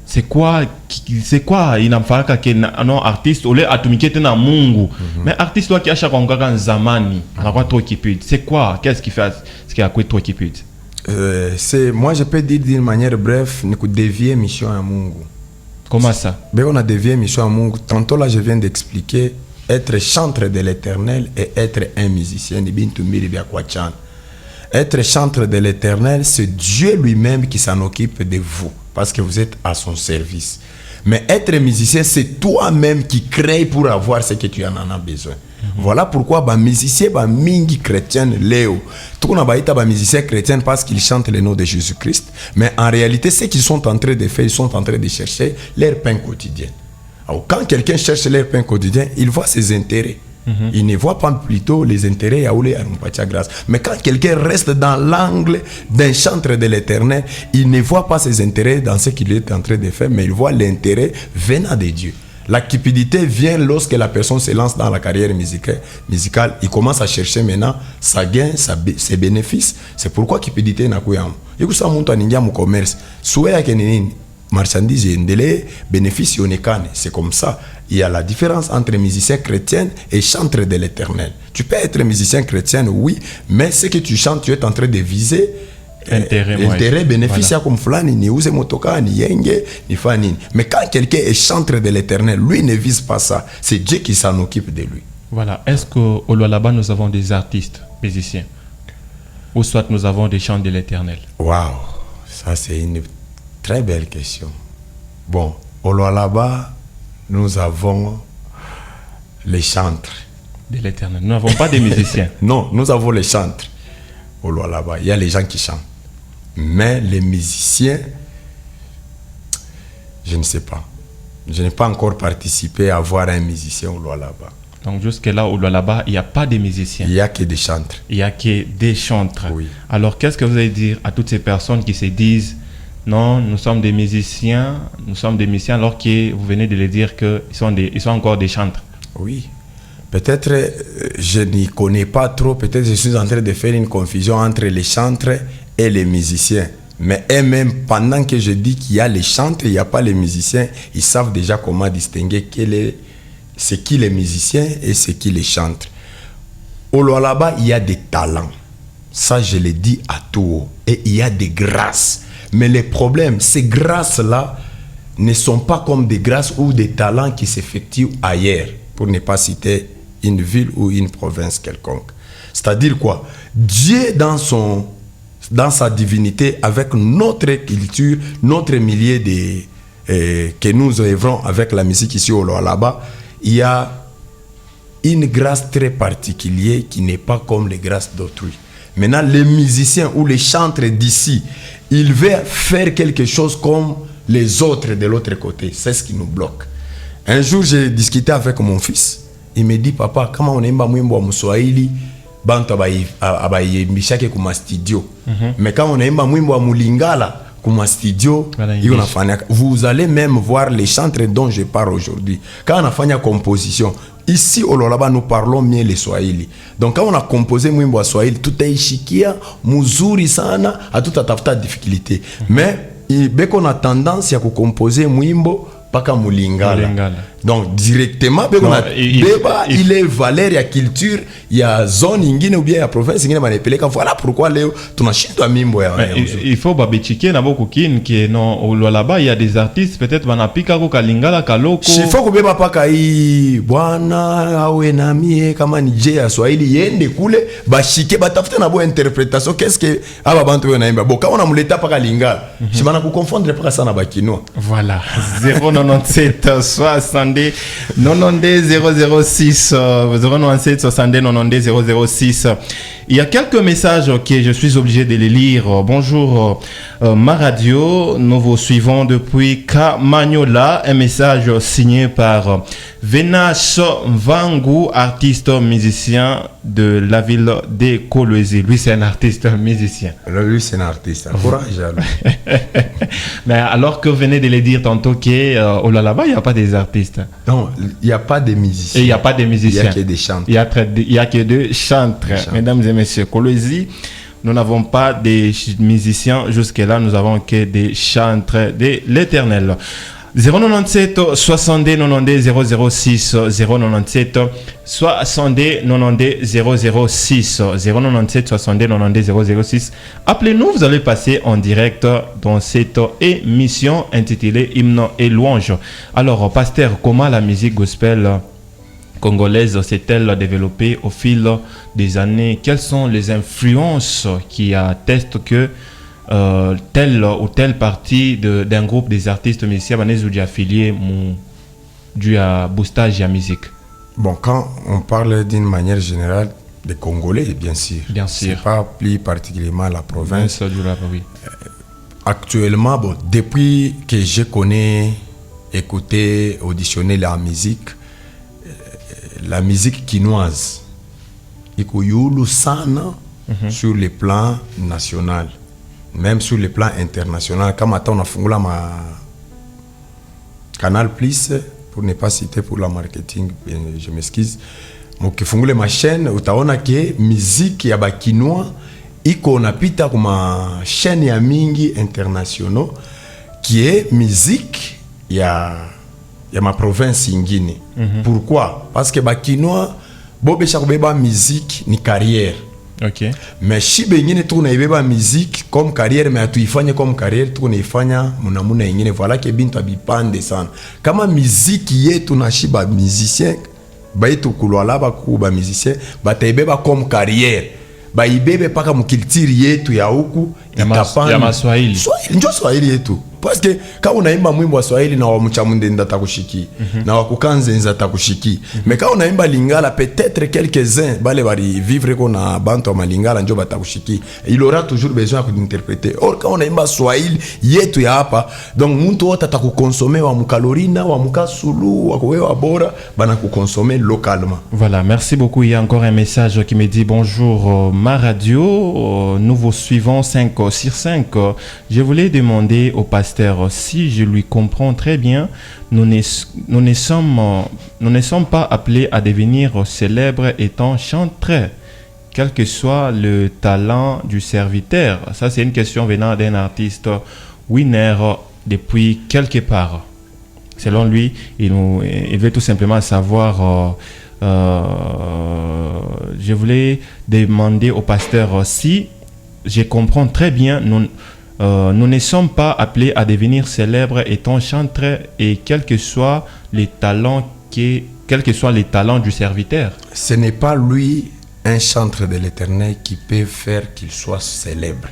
C'est quoi il n'a pas que non artiste ou les atomikete na mungu mais artiste toi qui a chaque en zamani on a quoi trop cupide, c'est quoi, qu'est-ce qui fait ce qui a quoi trop cupide? C'est moi je peux dire d'une manière bref, nous dévier mission à mungu. Comment ça? Ben on a dévié mission à mungu. Tantôt là je viens d'expliquer être chantre de l'Éternel et être un musicien de bintumiri bia kwachan. Être chantre de l'Éternel, c'est Dieu lui-même qui s'en occupe de vous parce que vous êtes à son service. Mais être musicien, c'est toi-même qui crée pour avoir ce que tu en as besoin. Voilà pourquoi les musiciens, les mingi chrétiens, Léo, tout le monde est musicien chrétien parce qu'ils chantent le nom de Jésus-Christ. Mais en réalité, ce qu'ils sont en train de faire, ils sont en train de chercher leur pain quotidien. Alors, quand quelqu'un cherche leur pain quotidien, il voit ses intérêts. Il ne voit pas plutôt les intérêts à Oulé à grâce. Mais quand quelqu'un reste dans l'angle d'un chantre de l'Éternel, il ne voit pas ses intérêts dans ce qu'il est en train de faire, mais il voit l'intérêt venant de Dieu. La cupidité vient lorsque la personne se lance dans la carrière musicale. Il commence à chercher maintenant sa gain, ses bénéfices. C'est pourquoi cupidité n'a pas eu. Et vous savez, mon commerce, souhait à marchandise yendele bénéfice yonekane. C'est comme ça. Il y a la différence entre musicien chrétien et chanteur de l'Éternel. Tu peux être musicien chrétien, oui, mais ce que tu chantes, tu es en train de viser intérêt, bénéfice, voilà. Comme flani, ni use motoka, ni yenge, ni fanini. Mais quand quelqu'un est chanteur de l'Éternel, lui ne vise pas ça. C'est Dieu qui s'en occupe de lui. Voilà. Est-ce qu'au Lualaba, nous avons des artistes, musiciens, ou soit nous avons des chants de l'Éternel? Waouh, ça c'est une très belle question. Bon, au Lualaba, nous avons les chantres de l'Éternel. Nous n'avons pas des musiciens. Non, nous avons les chantres. Au Lualaba, il y a les gens qui chantent. Mais les musiciens, je ne sais pas. Je n'ai pas encore participé à voir un musicien au Lualaba. Donc jusque-là, au Lualaba, il n'y a pas de musiciens. Il n'y a que des chantres. Il n'y a que des chantres. Oui. Alors, qu'est-ce que vous allez dire à toutes ces personnes qui se disent non, nous sommes des musiciens, alors que vous venez de les dire qu'ils sont encore des chantres? Oui. Peut-être je n'y connais pas trop, peut-être je suis en train de faire une confusion entre les chantres et les musiciens. Mais eux-mêmes, pendant que je dis qu'il y a les chantres, il n'y a pas les musiciens, ils savent déjà comment distinguer c'est qui les musiciens et c'est qui les chantres. Au Lualaba, il y a des talents. Ça, je le dis à tout haut. Et il y a des grâces. Mais les problèmes, ces grâces-là ne sont pas comme des grâces ou des talents qui s'effectuent ailleurs, pour ne pas citer une ville ou une province quelconque. C'est-à-dire quoi? Dieu, dans sa divinité, avec notre culture, notre milieu que nous œuvrons avec la musique ici au Lualaba, il y a une grâce très particulière qui n'est pas comme les grâces d'autrui. Maintenant, les musiciens ou les chantres d'ici, ils veulent faire quelque chose comme les autres de l'autre côté. C'est ce qui nous bloque. Un jour, j'ai discuté avec mon fils. Il me dit, papa, comment on aime mwimbo wa Mswahili, bantu abayimbishake kuma studio. Mais quand on aime mwimbo wa Mulingala, kuma studio, vous allez même voir les chantres dont je parle aujourd'hui. Quand on a fait une composition, ici au Lualaba, nous parlons mieux le Swahili. Donc quand on a composé mwimbo wa Swahili, tout est ishikia, muzuri sana, à tout à tafuta difficulté. Mais dès qu'on a tendance à composer mwimbo paka Mulingala. Donc directement il est valeur ya culture ya zone ingine ou bien ya province ingine manepeleka. Voilà pourquoi leo tunashindwa mimbo ya. Il faut babechikie na boko kin que non au Lualaba il y a des artistes peut-être banapika ko kalingala kaloko. Il faut kubeba paka hii bwana awe na mie kama ni je ya Swahili yende kule bashike batafuta na bo interpretation qu'est-ce que aba bantu wanaimba. Bon quand on amuleta paka lingala, je bana ku confondre paka sana bakino. Voilà. 097 60 90 006 097 60 90 006. Il y a quelques messages que je suis obligé de les lire. Bonjour ma radio, nous vous suivons depuis Kamanyola. Un message signé par Venas Vangu, artiste musicien de la ville de Kolwezi. Lui c'est un artiste musicien. Lui c'est un artiste. Courage à lui. Mais alors que vous venez de le dire tantôt qu'au Lualaba il n'y a pas des artistes. Non, il n'y a pas de musiciens. Et il n'y a pas de musiciens. Il y a que des chantres. Il y a que des chantres. Mesdames et messieurs, Kolwezi, nous n'avons pas des musiciens jusque-là, nous avons que des chantres de l'Éternel. 097 60 90 006 097 60 90 006 097 60 90 006. Appelez-nous, vous allez passer en direct dans cette émission intitulée Hymne et louange. Alors, pasteur, comment la musique gospel congolaise s'est-elle développée au fil des années? Quelles sont les influences qui attestent que telle ou telle partie d'un groupe des artistes musiciens ou affiliés dû à boostage et à musique? Bon, quand on parle d'une manière générale des Congolais, bien sûr. Bien sûr. C'est pas plus particulièrement la province. Oui. Actuellement, bon, depuis que je connais, écouter, auditionner la musique quinoise, ikoyulu sana sur le plan national. Même sur le plan international, comme on a fungula ma Canal Plus, pour ne pas citer pour la marketing, je m'excuse. Donc fungule ma chaîne, utaona que musique ya bakinois iko napita kuma chaîne ya mingi internationaux qui est musique, il y a ma province ingine. Pourquoi? Parce que bakinois bobe chakobeba musique ni carrière. Ok. Mais si bengine tu naibeba musique comme carrière, mais atuifanye comme carrière tu naifanya munamuna ingine, voilà que bintu abipande sana. Kama musique yetu na shiba musicien baitu kulwala bakuba musicien bataibeba comme carrière. Baibebe paka mukiltiri yetu ya huku itapanda ya maswahili. Swahili ndio Swahili yetu. Parce que kama unaimba mwimbo wa Swahili na wa Mchamunde ndatakushiki na wa Kukanze ndatakushiki. Mais kama unaimba Lingala, peut-être quelques-uns bale bari vivre ko na bantu wa Malingala ndio batakushiki. Il aura toujours besoin d'interpréter. Or kama unaimba Swahili yetu ya hapa, donc mtu wote atakukonsommer wa Mukalorina, wa Mukasulu, wa Kowewa Bora, bana kukonsommer localement. Voilà, merci beaucoup. Il y a encore un message qui me dit bonjour ma radio, nous vous suivons 5 sur 5. Je voulais demander au pasteur si je lui comprends très bien, nous ne sommes pas appelés à devenir célèbres étant chantrés, quel que soit le talent du serviteur. Ça, c'est une question venant d'un artiste winner depuis quelque part. Selon lui, il veut tout simplement savoir. Je voulais demander au pasteur si je comprends très bien, nous ne sommes pas appelés à devenir célèbres étant chantrés et quel que soit les talents du serviteur. Ce n'est pas lui, un chantre de l'Éternel, qui peut faire qu'il soit célèbre.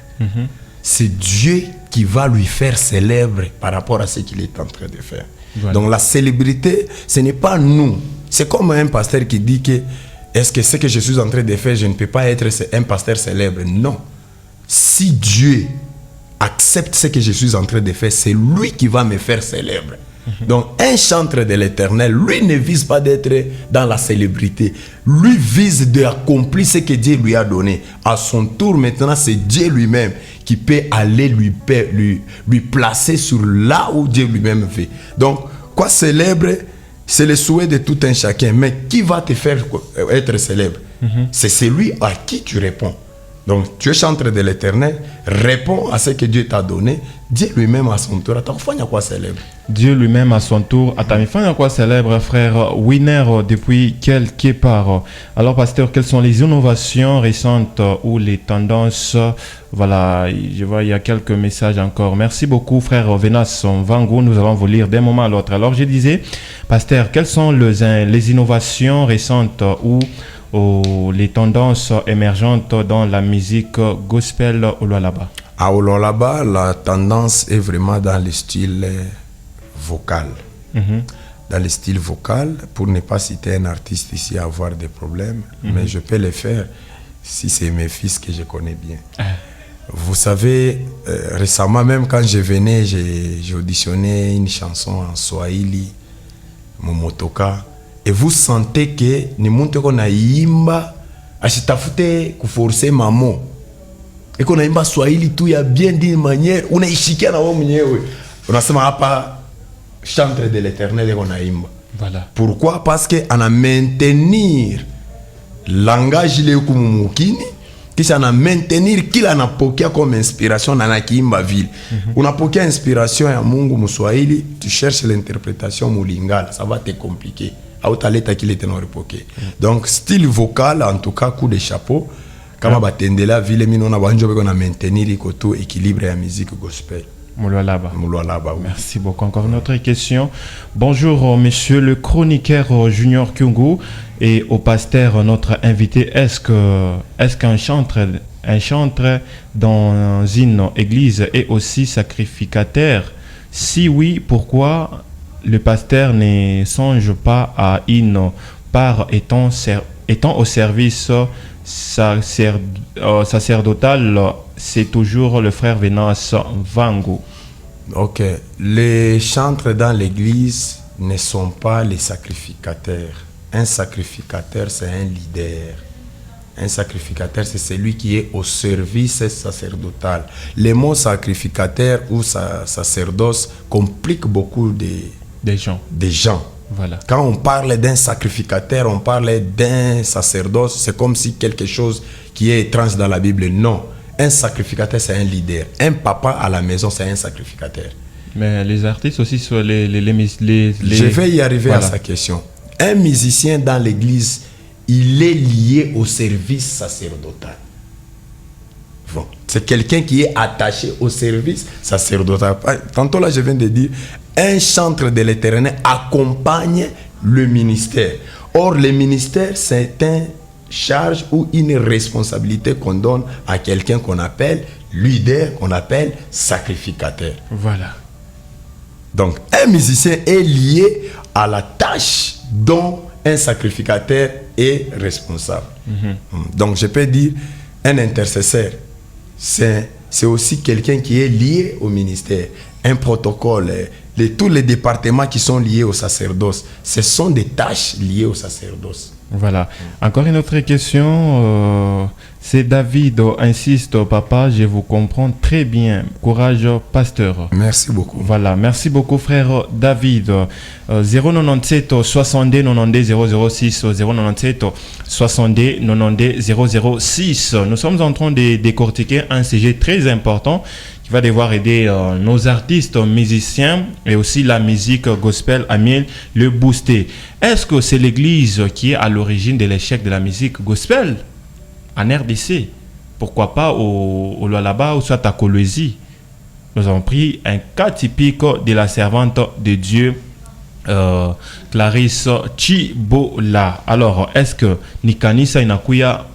C'est Dieu qui va lui faire célèbre par rapport à ce qu'il est en train de faire. Voilà. Donc la célébrité, ce n'est pas nous. C'est comme un pasteur qui dit que est-ce que ce que je suis en train de faire, je ne peux pas être un pasteur célèbre. Non. Si Dieu accepte ce que je suis en train de faire, c'est lui qui va me faire célèbre. Donc un chantre de l'Éternel, lui ne vise pas d'être dans la célébrité. Lui vise d'accomplir ce que Dieu lui a donné. À son tour, maintenant, c'est Dieu lui-même qui peut aller lui placer sur là où Dieu lui-même veut. Donc, quoi célèbre, c'est le souhait de tout un chacun. Mais qui va te faire être célèbre? C'est celui à qui tu réponds. Donc, tu es chantre de l'Éternel, réponds à ce que Dieu t'a donné. Dieu lui-même à son tour, à quoi célèbre? Dieu lui-même à son tour, à quoi célèbre, frère Winner, depuis quelque part. Alors, pasteur, quelles sont les innovations récentes ou les tendances? Voilà, je vois, il y a quelques messages encore. Merci beaucoup, frère Venas Vango. Nous allons vous lire d'un moment à l'autre. Alors, je disais, pasteur, quelles sont les innovations récentes ou les tendances émergentes dans la musique gospel au Lualaba? À Lualaba, la tendance est vraiment dans le style vocal. Dans le style vocal, pour ne pas citer un artiste ici à avoir des problèmes, mais je peux le faire si c'est mes fils que je connais bien. Vous savez, récemment même quand je venais, j'ai auditionné une chanson en Swahili, Momotoka. Et vous sentez que ni muntu ko naimba asitafute kuforcer mamo. Et qu'on naimba Swahili tu ya bien d'une manière unaishikia na wewe mwenyewe. Unasema hapa chantre de l'Éternel qu'on naimba. Voilà. Pourquoi? Parce que ana maintenir langage ile kumumukini kisha ana maintenir kila anapokea comme inspiration na nakiimba vile. Unapokea inspiration ya Mungu mswahili, tu cherches l'interprétation mulingala, ça va te compliquer. Donc style vocal, en tout cas coup de chapeau, kama batendela vile minona banjo beko na maintenir ikoto équilibre ya musique gospel. Mulualaba. Oui. Merci beaucoup. Encore une autre question. Bonjour monsieur le chroniqueur Junior Kyungu et au pasteur notre invité. Est-ce qu'un chantre dans une église est aussi sacrificateur? Si oui, pourquoi le pasteur ne songe pas à une part étant au service sacerdotal? C'est toujours le frère Venas Vango. Ok. Les chantres dans l'église ne sont pas les sacrificateurs. Un sacrificateur, c'est un leader. Un sacrificateur, c'est celui qui est au service sacerdotal. Les mots sacrificateur ou sacerdoce compliquent beaucoup des gens. Voilà. Quand on parle d'un sacrificateur, on parle d'un sacerdoce, c'est comme si quelque chose qui est étrange dans la Bible. Non, un sacrificateur, c'est un leader. Un papa à la maison, c'est un sacrificateur. Mais les artistes aussi sont Je vais y arriver à sa question. Un musicien dans l'église, il est lié au service sacerdotal. Bon. C'est quelqu'un qui est attaché au service sacerdotal. Tantôt là, je viens de dire, un chantre de l'Éternel accompagne le ministère. Or, le ministère, c'est une charge ou une responsabilité qu'on donne à quelqu'un qu'on appelle leader, qu'on appelle sacrificateur. Voilà. Donc, un musicien est lié à la tâche dont un sacrificateur est responsable. Donc, je peux dire, un intercesseur, c'est aussi quelqu'un qui est lié au ministère. Un protocole, tous les départements qui sont liés au sacerdoce, ce sont des tâches liées au sacerdoce. Voilà. Encore une autre question. C'est David insiste, papa, je vous comprends très bien. Courage, pasteur. Merci beaucoup. Voilà. Merci beaucoup, frère David. 097 62 92 006 097 62 92 006. Nous sommes en train de décortiquer un sujet très important qui va devoir aider nos artistes, musiciens et aussi la musique gospel à mieux le booster. Est-ce que c'est l'église qui est à l'origine de l'échec de la musique gospel en RDC? Pourquoi pas au Lualaba ou soit à Kolwezi? Nous avons pris un cas typique de la servante de Dieu, Clarisse Chibola. Alors, est-ce que Nikanisa Inakuya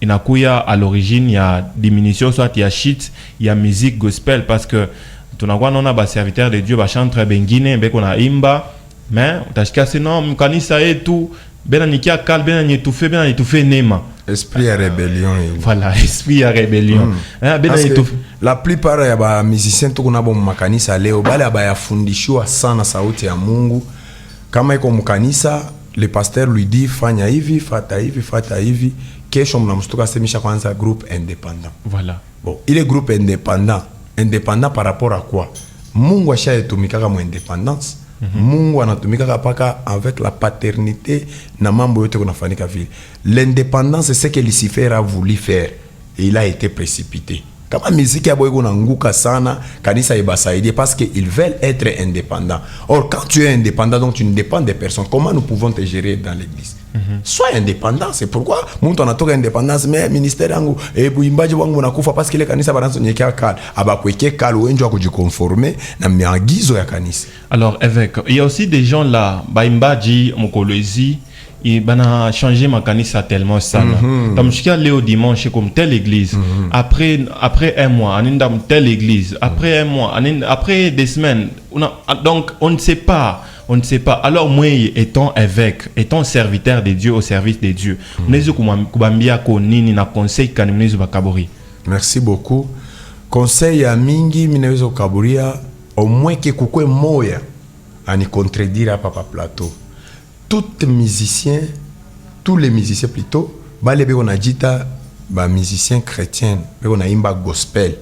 à l'origine, il y a diminution, soit il y a shit, il y a musique gospel, parce que tout n'a pas un serviteur de Dieu, va chanter bengine, on a imba, mais on t'a cassé non, Nikanisa et tout, ben nikia kal, ben étouffé nema. Esprit à rébellion. Voilà, esprit à rébellion. La plupart ya musiciens tu kuna bomu makanisa leo bale abayafundishwa sana sauti ya Mungu. Kama iko mkanisa, le pasteur lui dit fanya hivi, fata hivi. Kesho mnamshtuka semisha kwanza groupe indépendant. Voilà. Bon, il est groupe indépendant par rapport à quoi? Mungu ashayetumikaka mu indépendance. Mungu anatumikaka paka avec la paternité na mambo yote kunafanyika vile. L'indépendance c'est ce que Lucifer a voulu faire et il a été précipité. Kama miziki yabo iko nanguka sana, kanisa ibasaidie parce qu'ils veulent être indépendants. Or quand tu es indépendant, donc tu ne dépends de personne. Comment nous pouvons te gérer dans l'église? Sois indépendant. C'est pourquoi mtu anatoka indépendance, mais ministère yangu buimbaji wangu nakufa parce que le kanisa baranzo nyekea kal abakweke kal wenjo wa kujiconformer na miagizo ya kanisa. Alors évêque, il y a aussi des gens là, baimbaji Kolwezi, il a changé ma kanisa tellement ça. Comme je suis allé au dimanche comme telle église, après un mois, on est dans telle église, après un mois, après des semaines, donc on ne sait pas. Alors moi, étant évêque, étant serviteur de Dieu au service de Dieu, merci beaucoup. Conseil à mingi minezo kaburia au moins que kukwe moya ani contredire à Papa Plateau. Tous les musiciens plutôt, balebe on a dit ba musiciens chrétiens, on a imba gospel.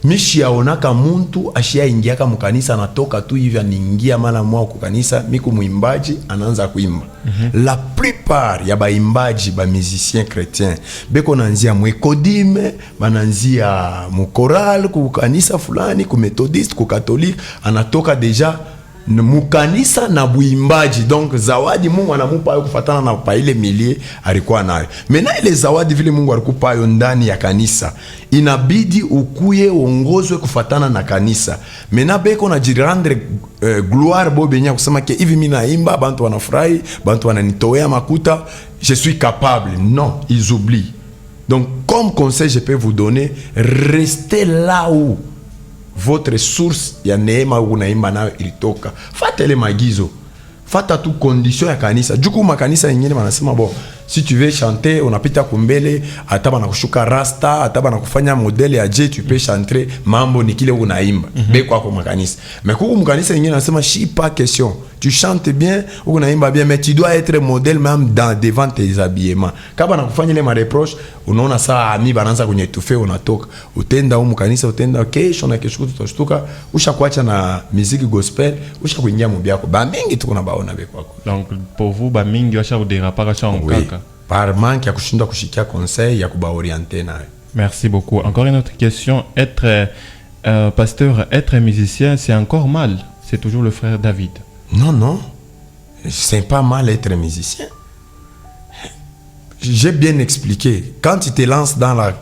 Mishi yaonaka muntu ashia ingiaka mukanisa anatoka tu hivi anaingia mara mwa kukanisa miku muimbaji anaanza kuimba. La plupart ya baimbaji ba musiciens chrétiens beko nanzia mwekodime, bananzia mukoral ku kanisa fulani, ku methodiste, ku catholique, anatoka deja mukanisa na buimbaji. Donc zawadi Mungu anamupa yo kufatana na pa ile milie alikuwa nayo. Mena ile zawadi vile Mungu alikupa yo ndani ya kanisa, inabidi ukuye uongozwe kufatana na kanisa. Mena beko na jirendre gloire bo benya kusema ke hivi mimi naimba bantu wanafurahi, bantu wananitoea makuta, je suis capable. Non, ils oublient. Donc comme conseil je peux vous donner, restez là où votre source ya neema unaimba nayo ilitoka. Fata ile magizo, fata tu condition ya kanisa. Juku makanisa yengine wanasema bon, si tu veux chanter unapita kumbele, hata bana kushuka rasta, hata bana kufanya modele ya je tu peux chanter, mambo ni kile unaimba. Beko kwa makanisa. Mais kuku makanisa yengine wanasema shi pas question. Tu chantes bien, unaimba bien, mais tu dois être modèle même devant tes habillements. Kama nakufanya ile mareproche, unaona saa ami bananza kwenye tufe unatoka. Utenda huko kanisa, utenda kesho na kesho tutashtuka, ushakuacha na muziki gospel, ushakuingia mubyako. Ba mingi tuko na baona beko. Donc pour vous ba mingi washa kuderapa kasha onkaka. Par manque ya kushinda kushikia conseil ya kuba orienter nayo. Merci beaucoup. Encore une autre question, être pasteur, être un musicien, c'est encore mal. C'est toujours le frère David. Non, non. C'est pas mal être musicien. J'ai bien expliqué. Quand tu te lances dans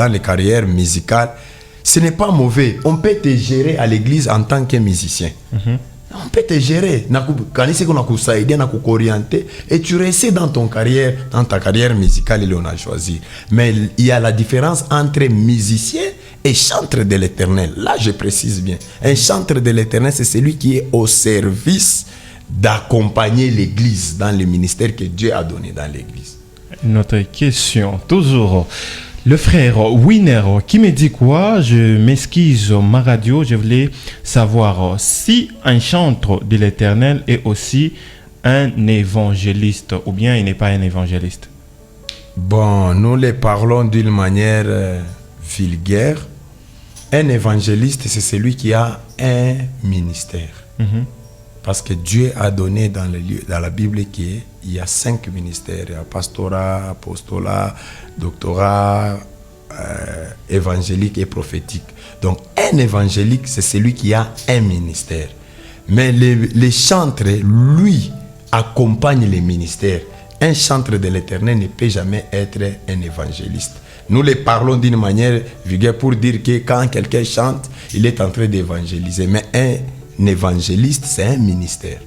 les carrières musicales, ce n'est pas mauvais. On peut te gérer à l'église en tant que musicien. On peut te gérer. Et tu restes dans ta carrière musicale, et on a choisi. Mais il y a la différence entre musicien et chantre de l'Éternel. Là, je précise bien. Un chantre de l'Éternel, c'est celui qui est au service d'accompagner l'église dans le ministère que Dieu a donné dans l'église. Notre question, toujours. Le frère Winner qui me dit quoi? Je m'excuse ma radio, je voulais savoir si un chantre de l'Éternel est aussi un évangéliste ou bien il n'est pas un évangéliste. Bon, nous les parlons d'une manière vulgaire. Un évangéliste, c'est celui qui a un ministère. Parce que Dieu a donné dans la Bible qu'il y a 5 ministères. Il y a pastorat, apostolat, doctorat, évangélique et prophétique. Donc un évangélique, c'est celui qui a un ministère. Mais les chantres, lui, accompagnent les ministères. Un chantre de l'Éternel ne peut jamais être un évangéliste. Nous les parlons d'une manière vulgaire pour dire que quand quelqu'un chante, il est en train d'évangéliser. Mais un évangéliste, c'est un ministère.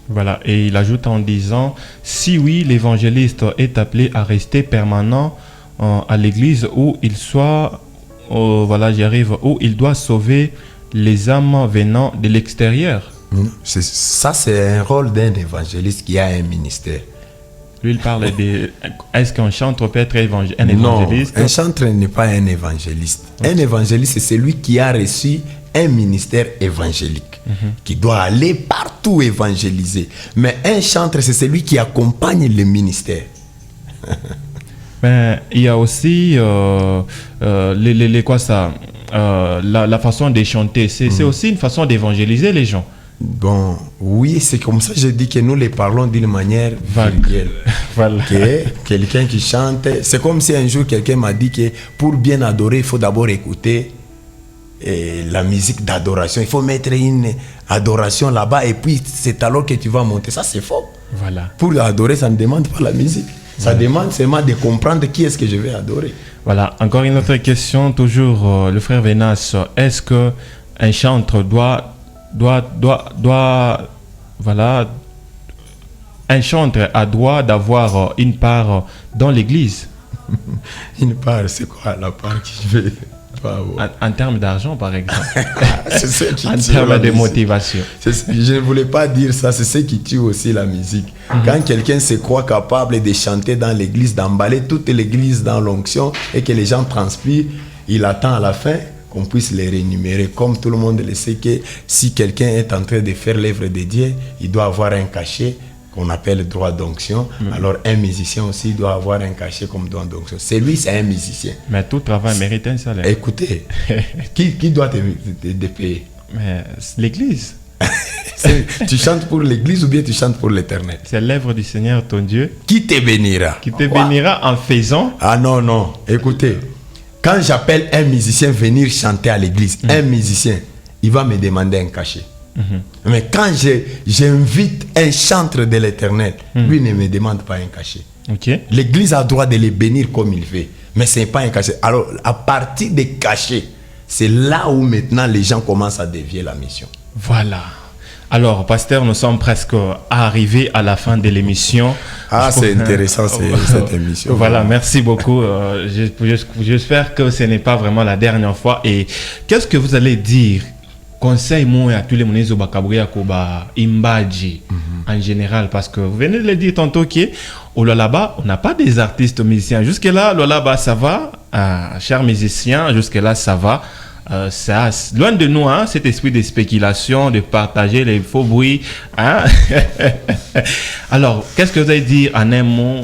Voilà, et il ajoute en disant, si oui, l'évangéliste est appelé à rester permanent à l'église où il soit, où il doit sauver les âmes venant de l'extérieur. Ça, c'est un rôle d'un évangéliste qui a un ministère. Lui, il parle de... Est-ce qu'un chantre peut être un évangéliste? Non, un chantre n'est pas un évangéliste. Un évangéliste, c'est celui qui a reçu un ministère évangélique, qui doit aller partout évangéliser. Mais un chantre, c'est celui qui accompagne le ministère. Ben, il y a aussi la façon de chanter. C'est aussi une façon d'évangéliser les gens. Bon, oui, c'est comme ça que je dis que nous les parlons d'une manière vulgaire. Voilà. Que quelqu'un qui chante, c'est comme si un jour quelqu'un m'a dit que pour bien adorer, il faut d'abord écouter la musique d'adoration. Il faut mettre une adoration là-bas et puis c'est alors que tu vas monter. Ça, c'est faux. Voilà. Pour adorer, ça ne demande pas la musique. Ça demande seulement de comprendre qui est-ce que je vais adorer. Voilà. Encore une autre question, toujours le frère Venas. Est-ce que un chantre un chantre a droit d'avoir une part dans l'église? Une part, c'est quoi la part que je vais avoir? En termes d'argent, par exemple. C'est ce qui en tue termes la de musique. motivation. Je ne voulais pas dire ça, c'est ce qui tue aussi la musique. Quand quelqu'un se croit capable de chanter dans l'église, d'emballer toute l'église dans l'onction et que les gens transpirent, il attend à la fin qu'on puisse les rémunérer. Comme tout le monde le sait que si quelqu'un est en train de faire l'œuvre de Dieu, il doit avoir un cachet qu'on appelle droit d'onction. Alors un musicien aussi doit avoir un cachet comme droit d'onction. C'est lui, c'est un musicien. Mais tout travail mérite un salaire. Écoutez, qui doit te payer? Mais l'église. Tu chantes pour l'église ou bien tu chantes pour l'Éternel? C'est l'œuvre du Seigneur ton Dieu qui te bénira. Qui te bénira en faisant. Ah non, non. Écoutez, quand j'appelle un musicien venir chanter à l'église, un musicien, il va me demander un cachet. Mais quand j'invite un chantre de l'Éternel, lui ne me demande pas un cachet. Okay. L'église a le droit de les bénir comme il veut, mais ce n'est pas un cachet. Alors, à partir des cachets, c'est là où maintenant les gens commencent à dévier la mission. Voilà. Alors, pasteur, nous sommes presque arrivés à la fin de l'émission. Ah, c'est intéressant cette émission. Voilà, merci beaucoup. J'espère que ce n'est pas vraiment la dernière fois. Et qu'est-ce que vous allez dire? Conseil moi à tous les monies Bakabouya Koba Imbaji en général, parce que vous venez de le dire tantôt qu'au Lolaba, on n'a pas des artistes musiciens. Jusque-là, Lolaba, ça va, chers musiciens, jusque-là, ça va. Ça, loin de nous, hein, cet esprit de spéculation, de partager les faux bruits. Hein? Alors, qu'est-ce que vous allez dire en un mot?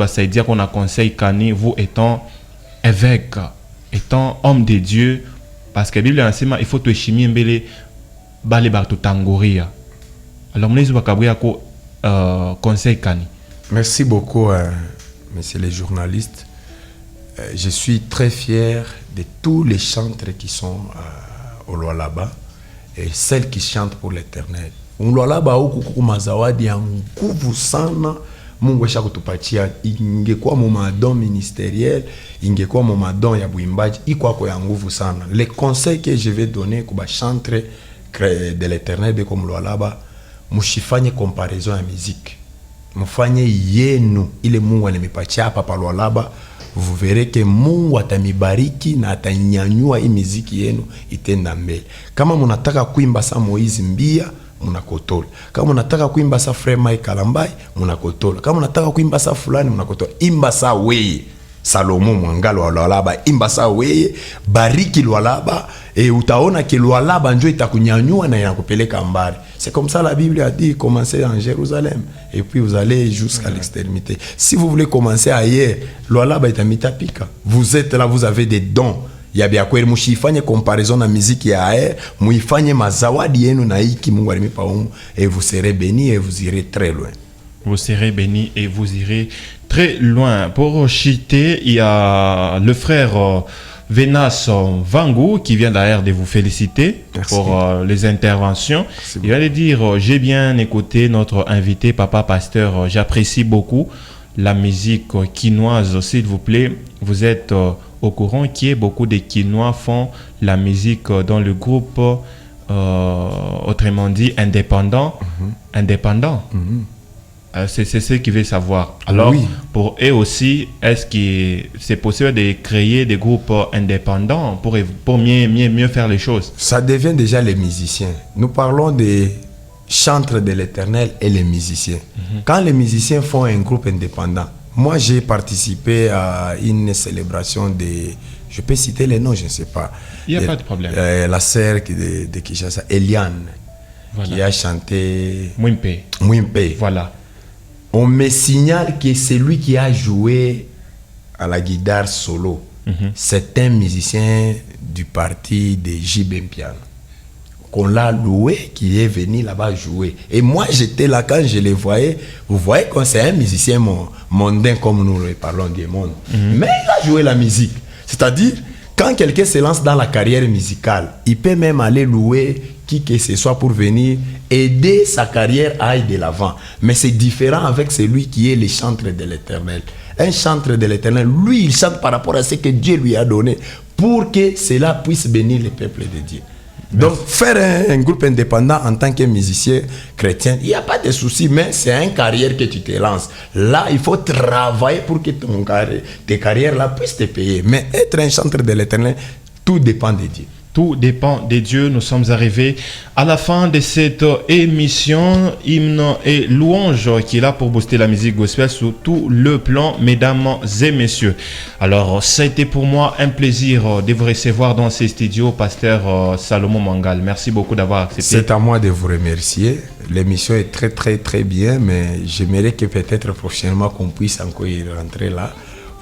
Ça veut dire qu'on a conseil Kani, vous étant évêque, étant homme de Dieu, parce que la Bible enseigne, il faut te chimie mbele bale barto tangoria. Alors, conseil Kani. Merci beaucoup, messieurs les journalistes. je suis très fier de tous les chantres qui sont au Lualaba et celles qui chantent pour l'Éternel. Lualaba huku kuko mazawadi ya nguvu sana Mungu asha kutupatia, ingekuwa mumadon ministériel, ingekuwa mumadon ya buimbaji, iko ya nguvu sana. Les conseils que je vais donner kuba chantre de l'Éternel de comme Lualaba, mushifanye comparaison ya musique. Mufanye yenu ile Mungu alimipatia hapa pa Lualaba, vous verrez que Mungu atamibariki na atanyanyua hii muziki yenu itenda mbele. Kama munataka kuimba sa Moizi Mbia, munakotola. Kama munataka kuimba sa Frère Mike Kalambai, munakotola. Kama munataka kuimba sa fulani, munakotola. Imba sa weye Salomo Mwangalo wa Lualaba, imba sa weye, bariki Lualaba, et utaona que Lualaba njo itakunyanyua na inakupeleka mbali. C'est comme ça la Bible a dit, commencez en Jérusalem et puis vous allez jusqu'à l'extrémité. Si vous voulez commencer ailleurs, Lualaba itamitapika. Vous êtes là, vous avez des dons. Ya bia kweli mushifanye comparaison na muziki ya air, muifanye mazawadi yenu na hiki Mungu alimipa umu, et vous serez bénis et vous irez très loin. Vous serez bénis et vous irez très loin. Pour Chité, il y a le frère Venas Vangou qui vient d'ailleurs de vous féliciter. Merci. Pour les interventions. Il va dire, j'ai bien écouté notre invité, Papa Pasteur, j'apprécie beaucoup la musique quinoise, s'il vous plaît. Vous êtes au courant qu'il y a beaucoup de Quinois font la musique dans le groupe, autrement dit, indépendant. Indépendant. C'est ce qu'il veut savoir. Alors, oui. Pour eux aussi, est-ce que c'est possible de créer des groupes indépendants pour mieux faire les choses? Ça devient déjà les musiciens. Nous parlons des chantres de l'Éternel et les musiciens. Quand les musiciens font un groupe indépendant, moi j'ai participé à une célébration de... Je peux citer les noms, je ne sais pas. Il n'y a pas de problème. La sœur de Kinshasa, Eliane, voilà, qui a chanté... Mwimpe. Voilà. On me signale que c'est lui qui a joué à la guitare solo. C'est un musicien du parti de JB Piano. Qu'on l'a loué, qui est venu là-bas jouer. Et moi, j'étais là quand je les voyais. Vous voyez que c'est un musicien mondain comme nous le parlons du monde. Mais il a joué la musique. C'est-à-dire, quand quelqu'un se lance dans la carrière musicale, il peut même aller louer qui que ce soit pour venir aider sa carrière à aller de l'avant. Mais c'est différent avec celui qui est le chantre de l'Éternel. Un chantre de l'Éternel, lui, il chante par rapport à ce que Dieu lui a donné pour que cela puisse bénir le peuple de Dieu. Donc, faire un groupe indépendant en tant que musicien chrétien, il n'y a pas de souci, mais c'est une carrière que tu te lances. Là, il faut travailler pour que tes carrières là puissent te payer. Mais être un chantre de l'Éternel, tout dépend de Dieu. Tout dépend de Dieu. Nous sommes arrivés à la fin de cette émission Hymne et Louange qui est là pour booster la musique gospel sur tout le plan, mesdames et messieurs. Alors, ça a été pour moi un plaisir de vous recevoir dans ces studios, Pasteur Salomon Mangal. Merci beaucoup d'avoir accepté. C'est à moi de vous remercier. L'émission est très, très, très bien, mais j'aimerais que peut-être prochainement qu'on puisse encore y rentrer là.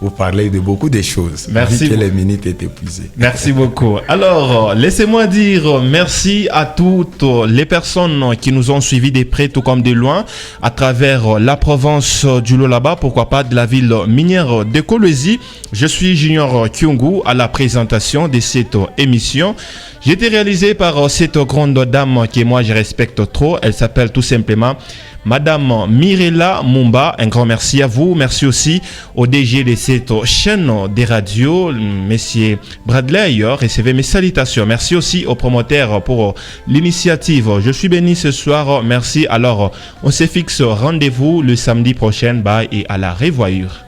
Vous parlez de beaucoup de choses. Merci. Vu que les minutes étaient épuisées. Merci beaucoup. Alors, laissez-moi dire merci à toutes les personnes qui nous ont suivis de près tout comme de loin à travers la province du Lualaba, pourquoi pas de la ville minière de Kolwezi. Je suis Junior Kyungu à la présentation de cette émission. J'ai été réalisé par cette grande dame que moi je respecte trop. Elle s'appelle tout simplement Madame Mirella Mumba. Un grand merci à vous. Merci aussi au DG de cette chaîne des radios, Monsieur Bradley. Recevez mes salutations. Merci aussi aux promoteurs pour l'initiative. Je suis béni ce soir. Merci. Alors, on se fixe rendez-vous le samedi prochain. Bye et à la revoyure.